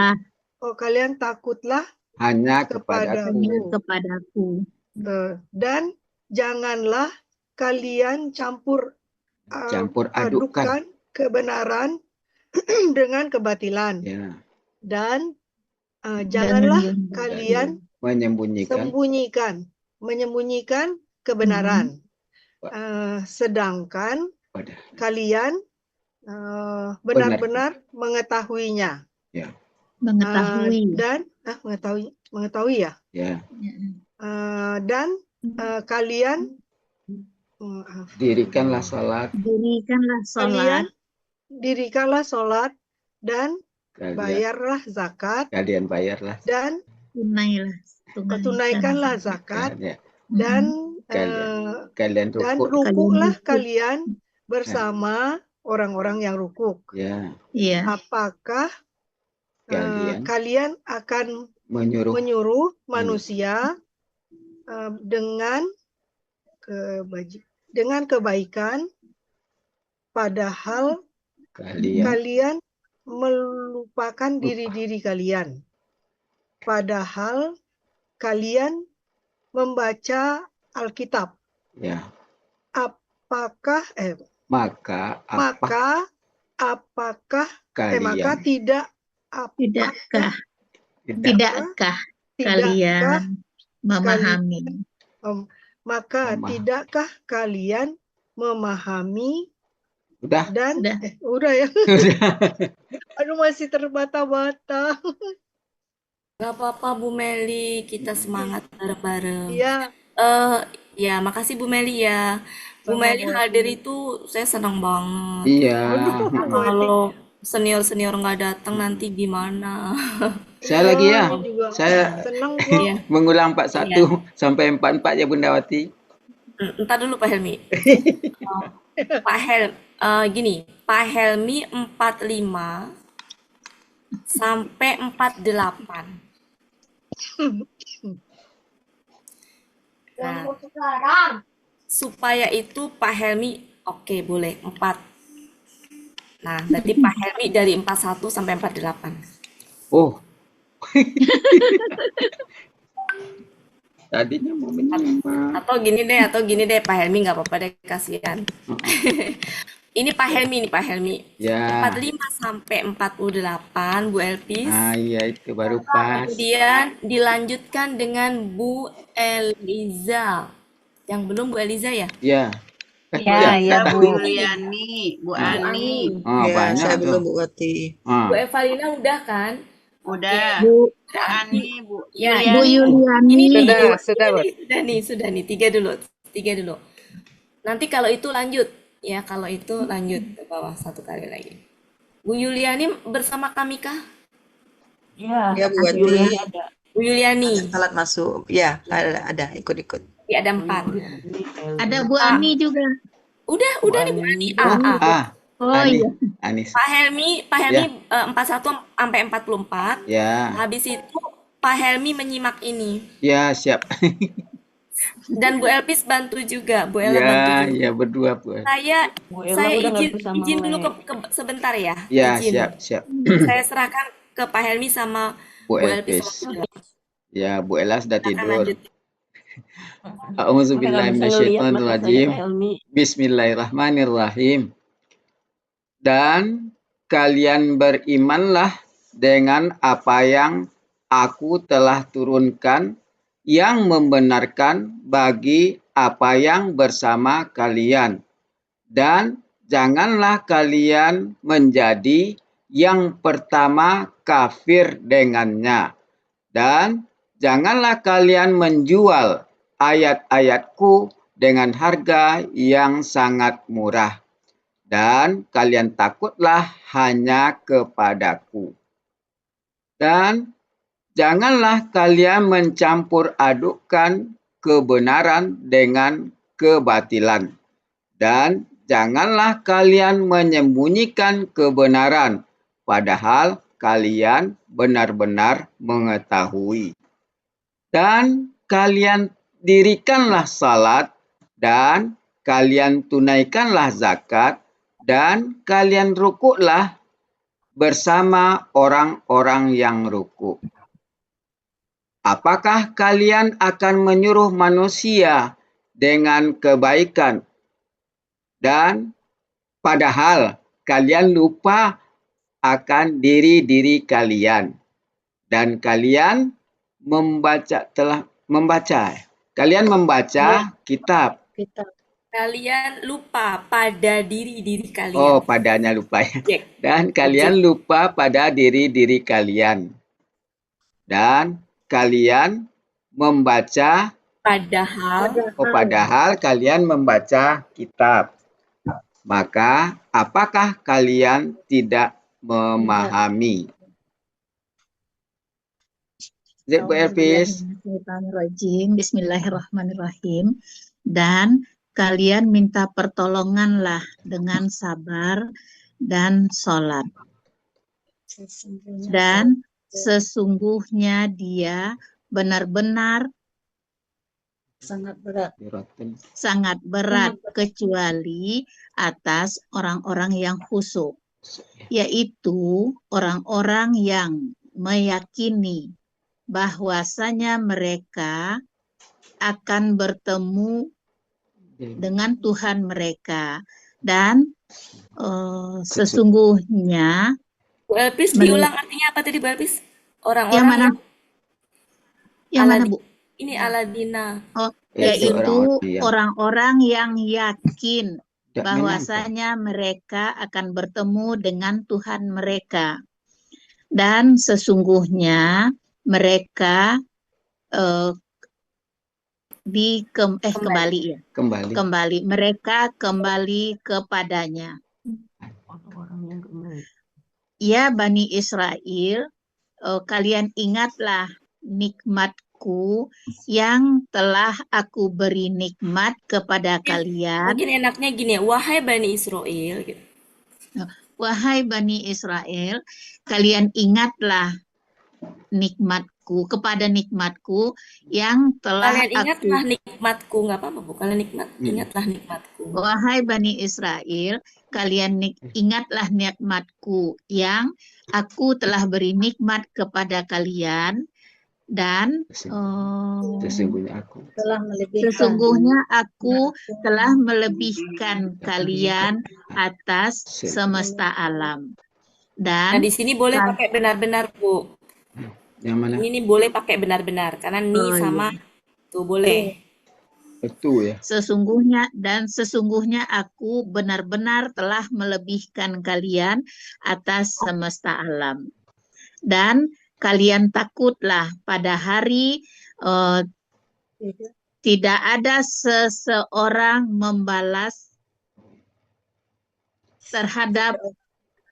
Kalian takutlah hanya kepadaku. Dan janganlah kalian campur adukan kebenaran dengan kebatilan. Ya. Dan janganlah kalian menyembunyikan kebenaran. Sedangkan kalian benar-benar mengetahuinya. Ya. Mengetahui ya. Ya. Dan kalian dirikanlah salat. Dirikanlah salat dan bayarlah zakat. Kalian bayarlah. Dan tunaikanlah zakat. Ya. Dan kalian rukuklah kalian bersama orang-orang yang rukuk. Ya. Apakah kalian akan menyuruh manusia dengan kebaikan, padahal kalian melupakan diri-diri kalian. Padahal kalian membaca Alkitab. Ya. Maka tidakkah kalian memahami? Tidakkah kalian memahami? Udah ya. Aduh, masih terbata-bata. Gak apa-apa Bu Meli, kita semangat bareng-bareng. Iya. Ya, makasih Bu Meli ya. Bu Meli hadir itu saya senang banget. Iya. Kalau senior-senior nggak datang nanti gimana? Saya lagi ya. Saya senang kok. Mengulang 41 sampai 44 ya Bundawati. Entar dulu Pak Helmi. Gini, Pak Helmi 45 sampai 48. Nah, supaya itu Pak Helmi oke, boleh 4. Nah, berarti Pak Helmi dari 41 sampai 48. Oh. Tadinya mau menyimak. Atau gini deh Pak Helmi, nggak apa-apa deh, kasihan. Ini Pak Helmi. Ya. 45 sampai 48 Bu Elpis. Iya itu baru pas. Kemudian dilanjutkan dengan Bu Eliza. Yang belum Bu Eliza ya? Iya. Ya, Bu Yuliani, Bu Ani. Banyak saya belum tuh. Bu Wati. Bu Evalina udah kan? Udah. Bu Ani, Bu Yuliani. Ini Sudah. nih. Tiga dulu. Nanti kalau itu lanjut. Ya, kalau itu lanjut ke bawah satu kali lagi. Bu Yuliani bersama kami kah? Ya, Bu Wati. Bu Yuliani. Salat masuk. Ya, ada ikut-ikut. Ya, ada 4. Ada Bu Ani juga. Udah nih Bu Ani. Oh Ani, iya. Anis. Pak Helmi Ya, 41 sampai 44. ya, Habis itu Pak Helmi menyimak ini. ya siap. Dan Bu Elpis bantu juga, Bu Ella bantu Ya, juga. ya berdua Bu. Saya Bu Ella saya udah nggak izin bisa izin dulu melek. sebentar ya, Ya, izin. siap, siap. Saya serahkan ke Pak Helmi sama Bu Bu Elpis Elpis. sama Bu Ella. Ya, Bu Ella sudah Silakan tidur. lanjut. Sampai nggak bisa ngelihat mata saya Pak Helmi. Bismillahirrahmanirrahim. Dan kalian berimanlah dengan apa yang aku telah turunkan yang membenarkan bagi apa yang bersama kalian. Dan janganlah kalian menjadi yang pertama kafir dengannya. Dan janganlah kalian menjual ayat-ayatku dengan harga yang sangat murah. Dan kalian takutlah hanya kepadaku. Dan janganlah kalian mencampur adukkan kebenaran dengan kebatilan. Dan janganlah kalian menyembunyikan kebenaran, padahal kalian benar-benar mengetahui. Dan kalian dirikanlah salat, dan kalian tunaikanlah zakat, dan kalian rukuklah bersama orang-orang yang rukuk. Apakah kalian akan menyuruh manusia dengan kebaikan, dan padahal kalian lupa akan diri-diri kalian, dan kalian kalian membaca kitab. Kalian lupa pada diri-diri kalian. Oh, padanya lupa ya. Objek. Dan kalian lupa pada diri-diri kalian. Dan kalian membaca padahal kalian membaca kitab. Maka apakah kalian tidak memahami? Bu Elpis. Bismillahirrahmanirrahim. Dan kalian minta pertolonganlah dengan sabar dan sholat. Dan sesungguhnya dia benar-benar sangat berat kecuali atas orang-orang yang khusyuk, yaitu orang-orang yang meyakini bahwasanya mereka akan bertemu dengan Tuhan mereka, dan sesungguhnya Bu Elpis diulang artinya apa tadi Bu Elpis? yang mana? Yang mana Bu? Ini aladina. Oh, yaitu orang-orang yang yakin bahwasanya mereka akan bertemu dengan Tuhan mereka, dan sesungguhnya mereka kembali mereka kembali kepadanya. Ya Bani Israel, kalian ingatlah nikmatku yang telah aku beri nikmat kepada kalian. Mungkin enaknya gini, wahai Bani Israel. Gitu. Wahai Bani Israel, kalian ingatlah nikmatku yang telah kalian ingatlah nikmatku, nggak apa-apa Bu, kalian ingatlah nikmatku. Wahai Bani Israel, kalian ingatlah nikmatku yang aku telah beri nikmat kepada kalian, dan sesungguhnya aku telah melebihkan kalian atas semesta alam. Dan nah, di sini boleh pakai benar-benar Bu. Yang mana? Ini boleh pakai benar-benar karena sama tuh boleh. Itu ya. Sesungguhnya aku benar-benar telah melebihkan kalian atas semesta alam. Dan kalian takutlah pada hari tidak ada seseorang membalas terhadap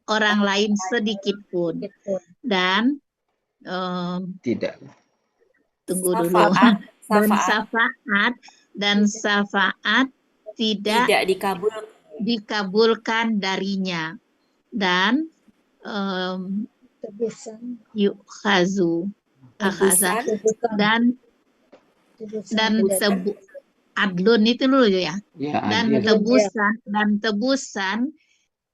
orang lain sedikit pun. Dan tidak. Tunggu dulu. Dan syafaat tidak dikabulkan darinya, dan yukhazu akhaza, Tebusan. dan adlun itu dulu ya, Ya, dan adil. tebusan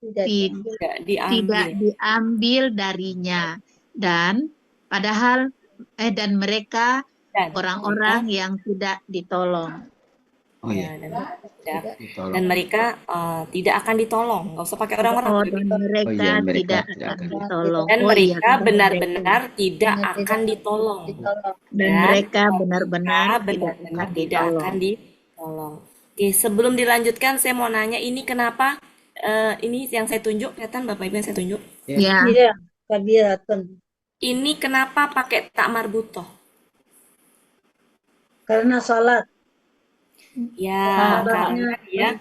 Tidak tidak diambil. diambil darinya, dan padahal dan mereka Dan orang-orang yang tidak ditolong. Oh ya, ya, dan mereka tidak akan ditolong. Nggak usah pakai orang-orang. Dan mereka tidak akan ditolong. Dan Oh iya, mereka dan benar-benar tidak akan ditolong. Dan mereka benar-benar tidak tidak akan ditolong. Oke, sebelum dilanjutkan saya mau nanya, ini kenapa ini yang saya tunjuk, kelihatan Bapak Ibu yang saya tunjuk? Ya. Iya, kabiratun. Ini kenapa pakai tak marbutoh? Karena sholat. Ya, karena dia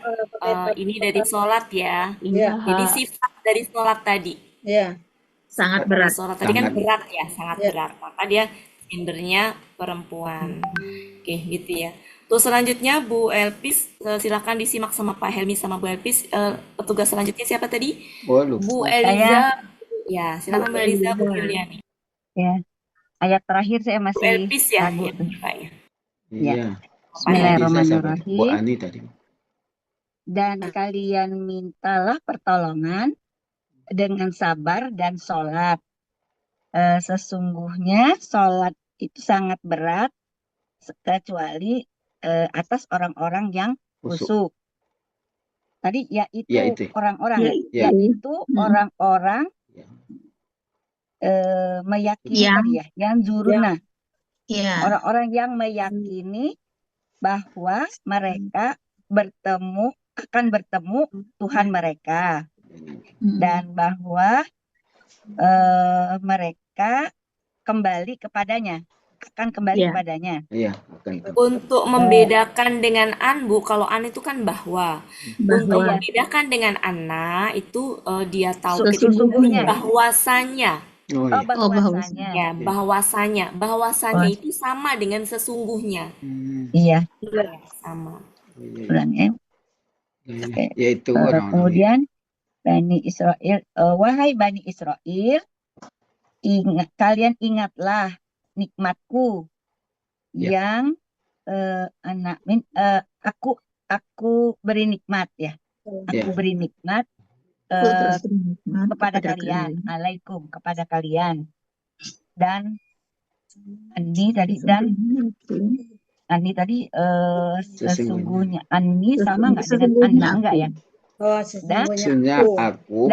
ini dari sholat ya. Iya. Jadi sifat dari sholat tadi. Iya. Sangat berat. Sholat tadi kan berat ya, sangat berat. Maka dia gendernya perempuan. Oke, gitu ya. Terus selanjutnya Bu Elpis, silakan disimak sama Pak Helmi sama Bu Elpis. Petugas selanjutnya siapa tadi? Bu Eliza. Ya, silakan Bu Eliza, Bu Yuliani. Ya, ayat terakhir saya masih Bu Elpis ya, ragu. Iya. Bismillahirrahmanirrahim. Bu Ani tadi. Dan kalian mintalah pertolongan dengan sabar dan sholat. Sesungguhnya sholat itu sangat berat, kecuali atas orang-orang yang khusyuk. Tadi yaitu orang-orang, yaitu orang-orang meyakini tadi ya, yang zuruna. Orang-orang yang meyakini bahwa mereka akan bertemu Tuhan mereka, dan bahwa mereka kembali kepadanya, akan kembali kepadanya. Iya, Untuk membedakan dengan an, Bu, kalau an itu kan bahwa. Untuk membedakan dengan ana itu dia tahu sesungguhnya bahwasanya. Bahwasanya. Ya, bahwasanya itu sama dengan sesungguhnya. Iya. Sama. Ulang ya. Yaitu kemudian Bani Israel, wahai Bani Israel, kalian ingatlah nikmatku yang aku beri nikmat ya. Aku beri nikmat kepada kalian, alaikum, kepada kalian. Dan Ani tadi sesungguhnya Ani sama nggak dengan Anna, enggak ya? Oh, sesungguhnya aku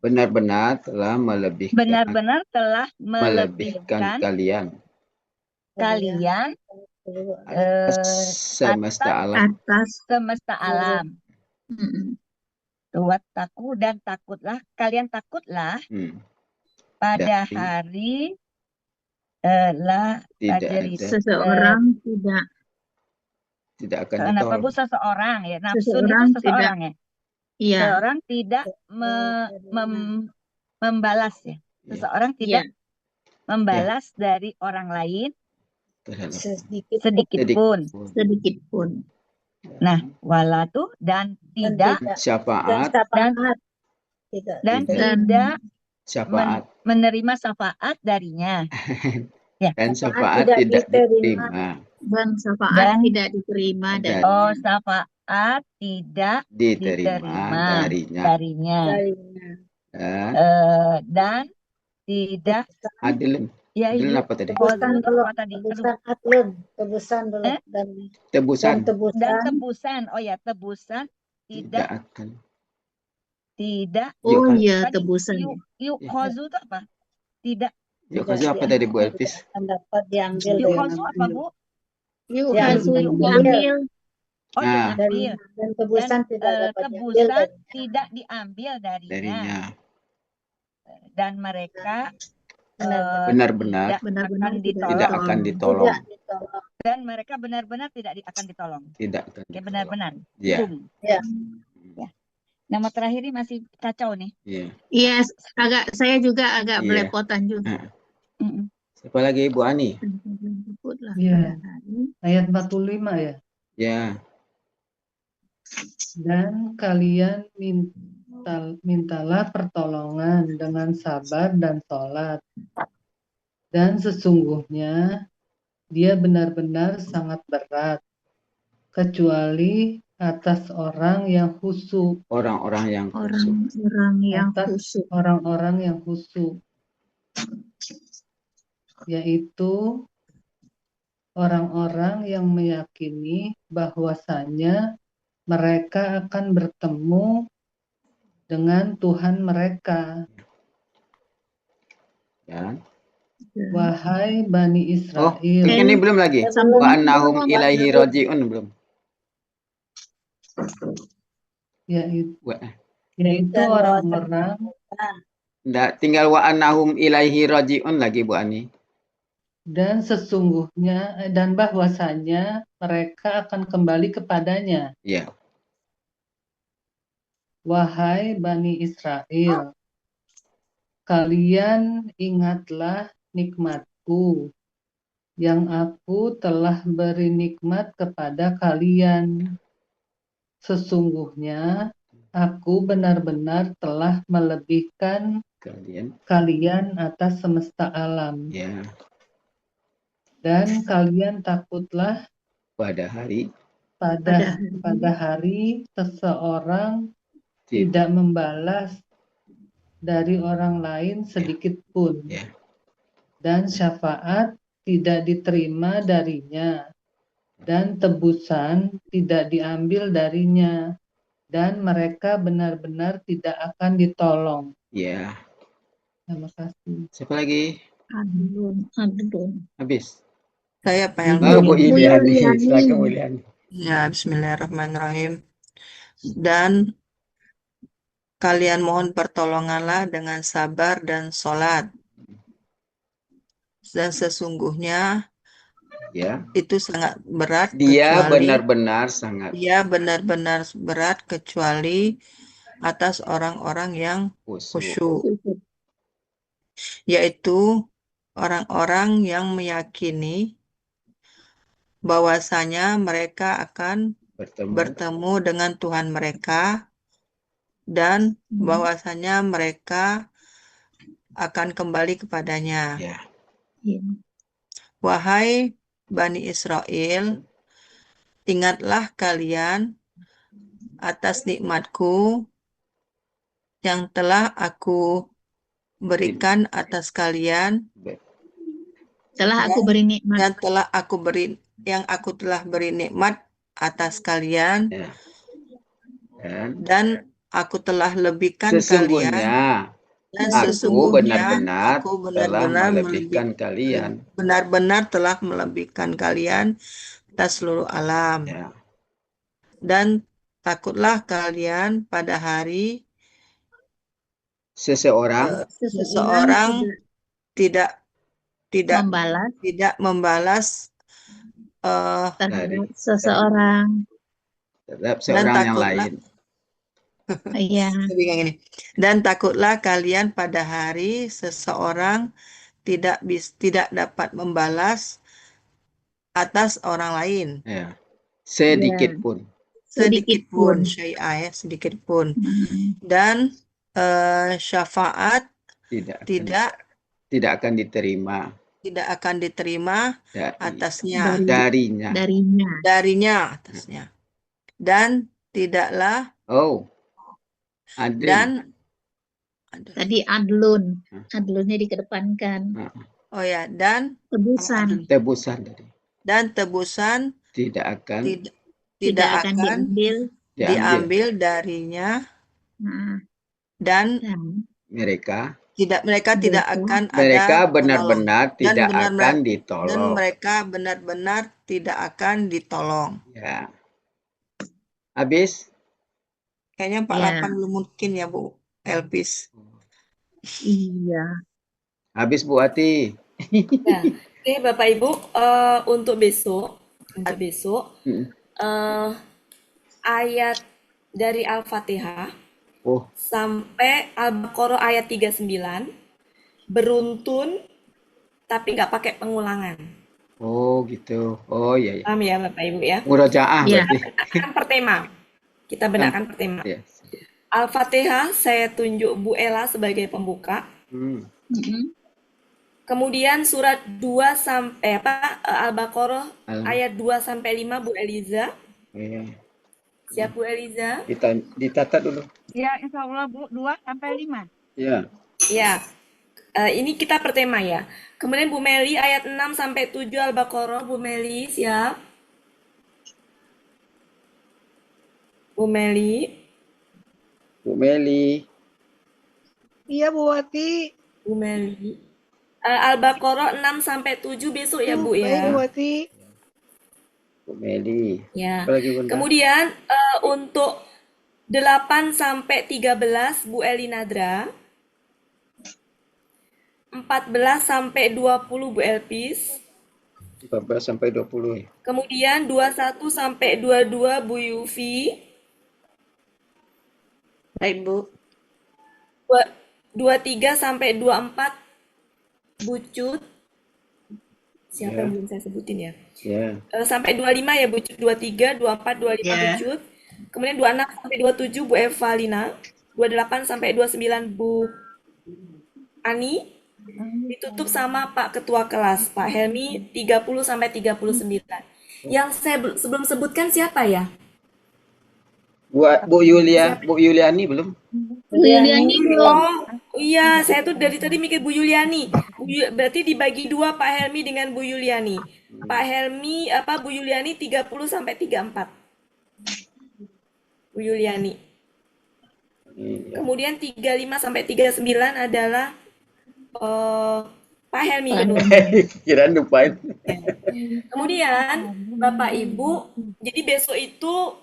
benar-benar telah melebihkan kalian atas semesta alam. Wattaku, dan kalian takutlah pada hari seseorang tidak akan kenapa Bu seseorang ya, nafsun itu seseorang ya. Iya. Seseorang tidak membalas ya. Seseorang tidak membalas dari orang lain sedikit pun. Nah, walatu dan tidak syafaat dan tidak menerima syafaat darinya. Ya. Dan syafaat tidak diterima. Dan syafaat tidak diterima dari. Oh, syafaat tidak diterima darinya. Dan tidak adilin. Ya, adilin apa tadi? Tebusan. Oh ya, tebusan tidak akan. Tidak. Oh iya, tebusan. Yuk khozu itu apa? Tidak. Yuk khozu apa tadi Bu Elpis? Dapat diambil. Yuk khozu apa Bu? Yuk khozu diambil. Oh, diambil. Dan tebusan tidak diambil darinya. Dan mereka benar-benar tidak akan ditolong. Dan mereka benar-benar tidak akan ditolong. Tidak akan. Ya, benar-benar. Ya. Nama terakhir ini masih kacau nih. Iya, saya juga agak belepotan juga. Siapa lagi Bu Ani? Iya. Ayat 45 ya. Ya. Dan kalian mintalah pertolongan dengan sabar dan sholat. Dan sesungguhnya dia benar-benar sangat berat, kecuali atas orang yang khusyuk. Orang-orang yang khusyuk. Orang-orang yang Atas khusyuk. orang-orang yang khusyuk, yaitu orang-orang yang meyakini bahwasanya mereka akan bertemu dengan Tuhan mereka. Ya. Wahai Bani Oh, Israel. ini belum lagi. Wa annahum ilaihi raji'un belum. Yaitu orang-orang. Nggak, tinggal wa annahum ilaihi raji'un lagi Bu Ani. Dan sesungguhnya dan bahwasanya mereka akan kembali kepadanya. Ya. Wahai Bani Israel, kalian ingatlah nikmatku yang aku telah beri nikmat kepada kalian. Sesungguhnya aku benar-benar telah melebihkan kalian atas semesta alam. Ya. Dan kalian takutlah pada hari seseorang tidak membalas dari orang lain sedikit pun. Ya. Dan syafaat tidak diterima darinya, dan tebusan tidak diambil darinya, dan mereka benar-benar tidak akan ditolong. Ya. Terima kasih. Siapa lagi? Adlun. Habis. Saya Pak Helmi. Bu Iliani. Silakan Bu Iliani. Ya, Bismillahirrahmanirrahim. Dan kalian mohon pertolonganlah dengan sabar dan sholat. Dan sesungguhnya itu sangat berat. Dia benar-benar sangat. Dia benar-benar berat kecuali atas orang-orang yang khusyuk. Yaitu orang-orang yang meyakini bahwasanya mereka akan bertemu dengan Tuhan mereka dan bahwasanya mereka akan kembali kepadanya. Ya. Wahai Bani Israel, ingatlah kalian atas nikmatku yang telah aku berikan atas kalian. Yang aku telah beri nikmat atas kalian. Ya. Dan aku telah lebihkan kalian. Dan aku benar-benar telah melebihkan kalian. Benar-benar telah melebihkan kalian atas seluruh alam. Ya. Dan takutlah kalian pada hari seseorang tidak membalas terhadap seseorang terhadap seorang yang lain. Iya. Dan takutlah kalian pada hari seseorang tidak dapat membalas atas orang lain. Ya. Sedikit pun. Sedikit pun. Dan syafaat tidak akan diterima. Tidak akan diterima atasnya. Darinya atasnya. Dan tidaklah. Dan tadi adlunnya dikedepankan. Oh ya, dan tebusan tadi. Dan tebusan tidak akan diambil darinya. Dan mereka tidak akan benar-benar tidak akan ditolong. Dan mereka benar-benar tidak akan ditolong. Ya. Habis? Kayaknya 48 belum mungkin ya Bu Elpis. Iya. Habis Bu Ati. Nah, oke Bapak Ibu, untuk besok ayat dari Al-Fatihah sampai Al-Baqarah ayat 39 beruntun tapi nggak pakai pengulangan. Oh gitu. Oh iya. Paham ya Bapak Ibu ya? Murojaah berarti. Akan per tema. Kita benarkan per tema. Ya. Al-Fatihah saya tunjuk Bu Ella sebagai pembuka. Kemudian surat 2 sampai Al-Baqarah ayat 2 sampai 5 Bu Eliza. Siap Bu Eliza? Kita ditata dulu. Ya, insya Allah Bu, 2 sampai 5. Ya. Ya. Ini kita per tema ya. Kemudian Bu Meli ayat 6 sampai 7 Al-Baqarah. Bu Meli siap? Bu Meli. Bu Meli. Iya Bu Wati. Bu Meli. Al-Baqarah 6 sampai 7 besok ya Bu Baik ya. Bu Wati. Bu Meli. Ya. Apa lagi, Bunda? Kemudian untuk 8 sampai 13 Bu Eli Nadra. 14 sampai 20 Bu Elpis. 14 sampai 20 ya. Kemudian 21 sampai 22 Bu Yufi. Baik, Bu. 23 sampai 24 Bu Cut. Siapa yang belum saya sebutin ya? Ya. Sampai 25 ya Bu Cut, 23, 24, 25 Bu Cut. Kemudian 26 sampai 27 Bu Evalina. 28 sampai 29 Bu Ani. Ditutup sama Pak Ketua Kelas, Pak Helmi, 30 sampai 39. Yang saya sebelum sebutkan siapa ya? Bu Yuliani belum? Bu Yuliani belum. Oh iya, saya tuh dari tadi mikir Bu Yuliani. Berarti dibagi 2 Pak Helmi dengan Bu Yuliani. Pak Helmi Bu Yuliani 30 sampai 34. Bu Yuliani. Kemudian 35 sampai 39 adalah Pak Helmi. Kirain lupain. Kemudian Bapak Ibu, jadi besok itu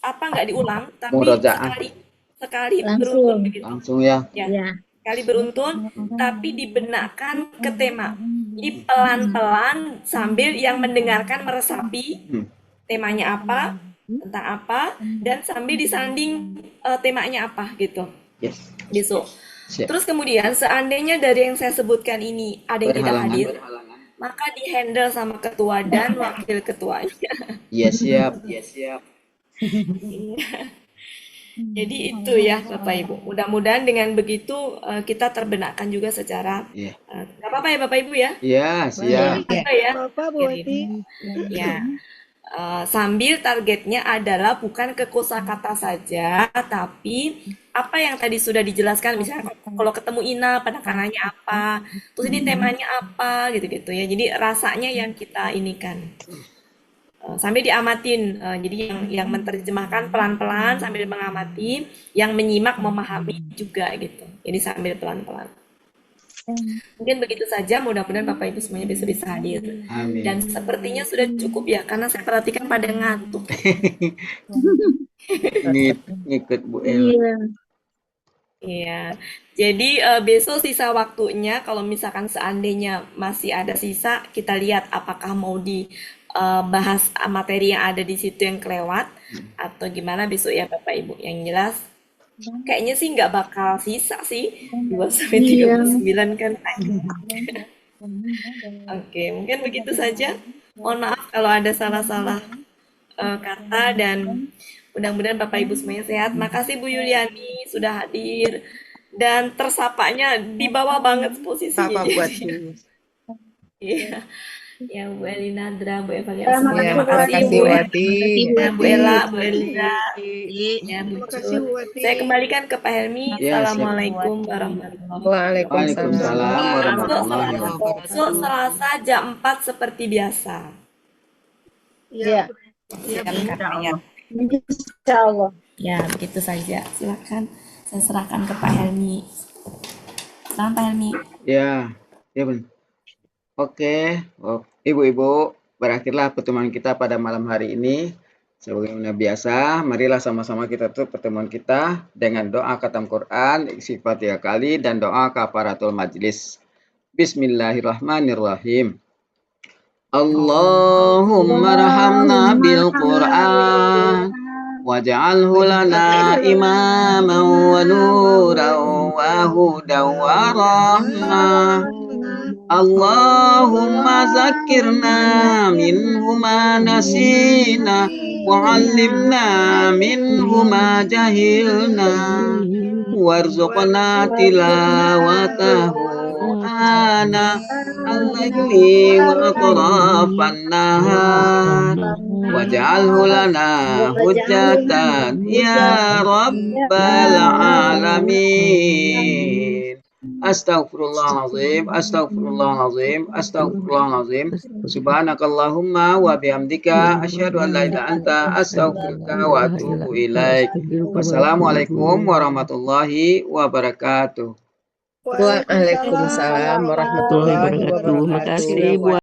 nggak diulang, tapi sekali beruntun begitu. Langsung ya. Sekali beruntun, tapi dibenarkan ke tema. Jadi pelan-pelan sambil yang mendengarkan meresapi temanya apa, tentang apa, dan sambil disanding temanya apa gitu. Yes. Besok. Siap. Terus kemudian seandainya dari yang saya sebutkan ini ada yang tidak hadir, maka di-handle sama ketua dan wakil ketuanya. Yes, siap. Yes, siap. Jadi itu ya Bapak Ibu. Mudah-mudahan dengan begitu kita terbenakkan juga secara nggak apa-apa ya Bapak Ibu ya? Iya, siap. Bapak Bu Wati. Ya. Sambil targetnya adalah bukan ke kosakata saja, tapi apa yang tadi sudah dijelaskan, misalnya kalau ketemu Ina penekanannya apa, terus ini temanya apa, gitu-gitu ya. Jadi rasanya yang kita inikan. Sambil diamatin, jadi yang menerjemahkan pelan-pelan sambil mengamati, yang menyimak memahami juga gitu. Jadi sambil pelan-pelan. Mungkin begitu saja, mudah-mudahan Bapak Ibu semuanya besok bisa hadir. Amin. Dan sepertinya sudah cukup ya, karena saya perhatikan pada ngantuk. Ngikut Bu Ella. Iya, jadi besok sisa waktunya, kalau misalkan seandainya masih ada sisa, kita lihat apakah mau dibahas materi yang ada di situ yang kelewat, atau gimana besok ya Bapak Ibu. Yang jelas, kayaknya sih nggak bakal sisa sih 2 sampai 39 kan. Oke, mungkin begitu saja. Mohon maaf kalau ada salah-salah kata, dan mudah-mudahan Bapak Ibu semuanya sehat. Makasih Bu Yuliani sudah hadir, dan tersapanya di bawah banget posisinya. Sapa buat Iya. Ya Bu Elina Nadra, Bu Eva, Terima makasih Bu Wati. Bu Ella, Bu Eliza, ya Bu Terima kasih Bu Wati. Saya kembalikan ke Pak Helmi. Ya, Assalamualaikum warahmatullahi Waalaikumsalam warahmatullahi wabarakatuh. Besok Selasa jam 4 seperti biasa. Iya. Insya Allah. Ya, begitu saja. Silakan saya serahkan ke Pak Helmi. Selamat Pak Helmi. Ya, benar. Oke, Ibu-ibu, berakhirlah pertemuan kita pada malam hari ini. Sebagaimana biasa, marilah sama-sama kita tutup pertemuan kita dengan doa khatam Quran, istighfar 3 kali, dan doa kafaratul majlis. Bismillahirrahmanirrahim. Allahumma rahamna bil Quran waj'alhu lana imaman wa nuran wa hudan wa rahmah Allahumma zakirna minhu ma nasina wa 'allimna minhu ma jahilna warzuqna tilawatahu ana al-laili wa atrafan nahar waj'alhu lana hujjatan ya rabbal alamin. Astaghfirullahalazim, astaghfirullahalazim, astaghfirullahalazim. Subhanakallahumma wa bihamdika asyhadu an la ilaha illa anta astaghfiruka wa atubu ilaik. Wassalamualaikum warahmatullahi wabarakatuh. Waalaikumsalam Waalaikumsalam warahmatullahi warahmatullahi wabarakatuh. wabarakatuh. Makasih buat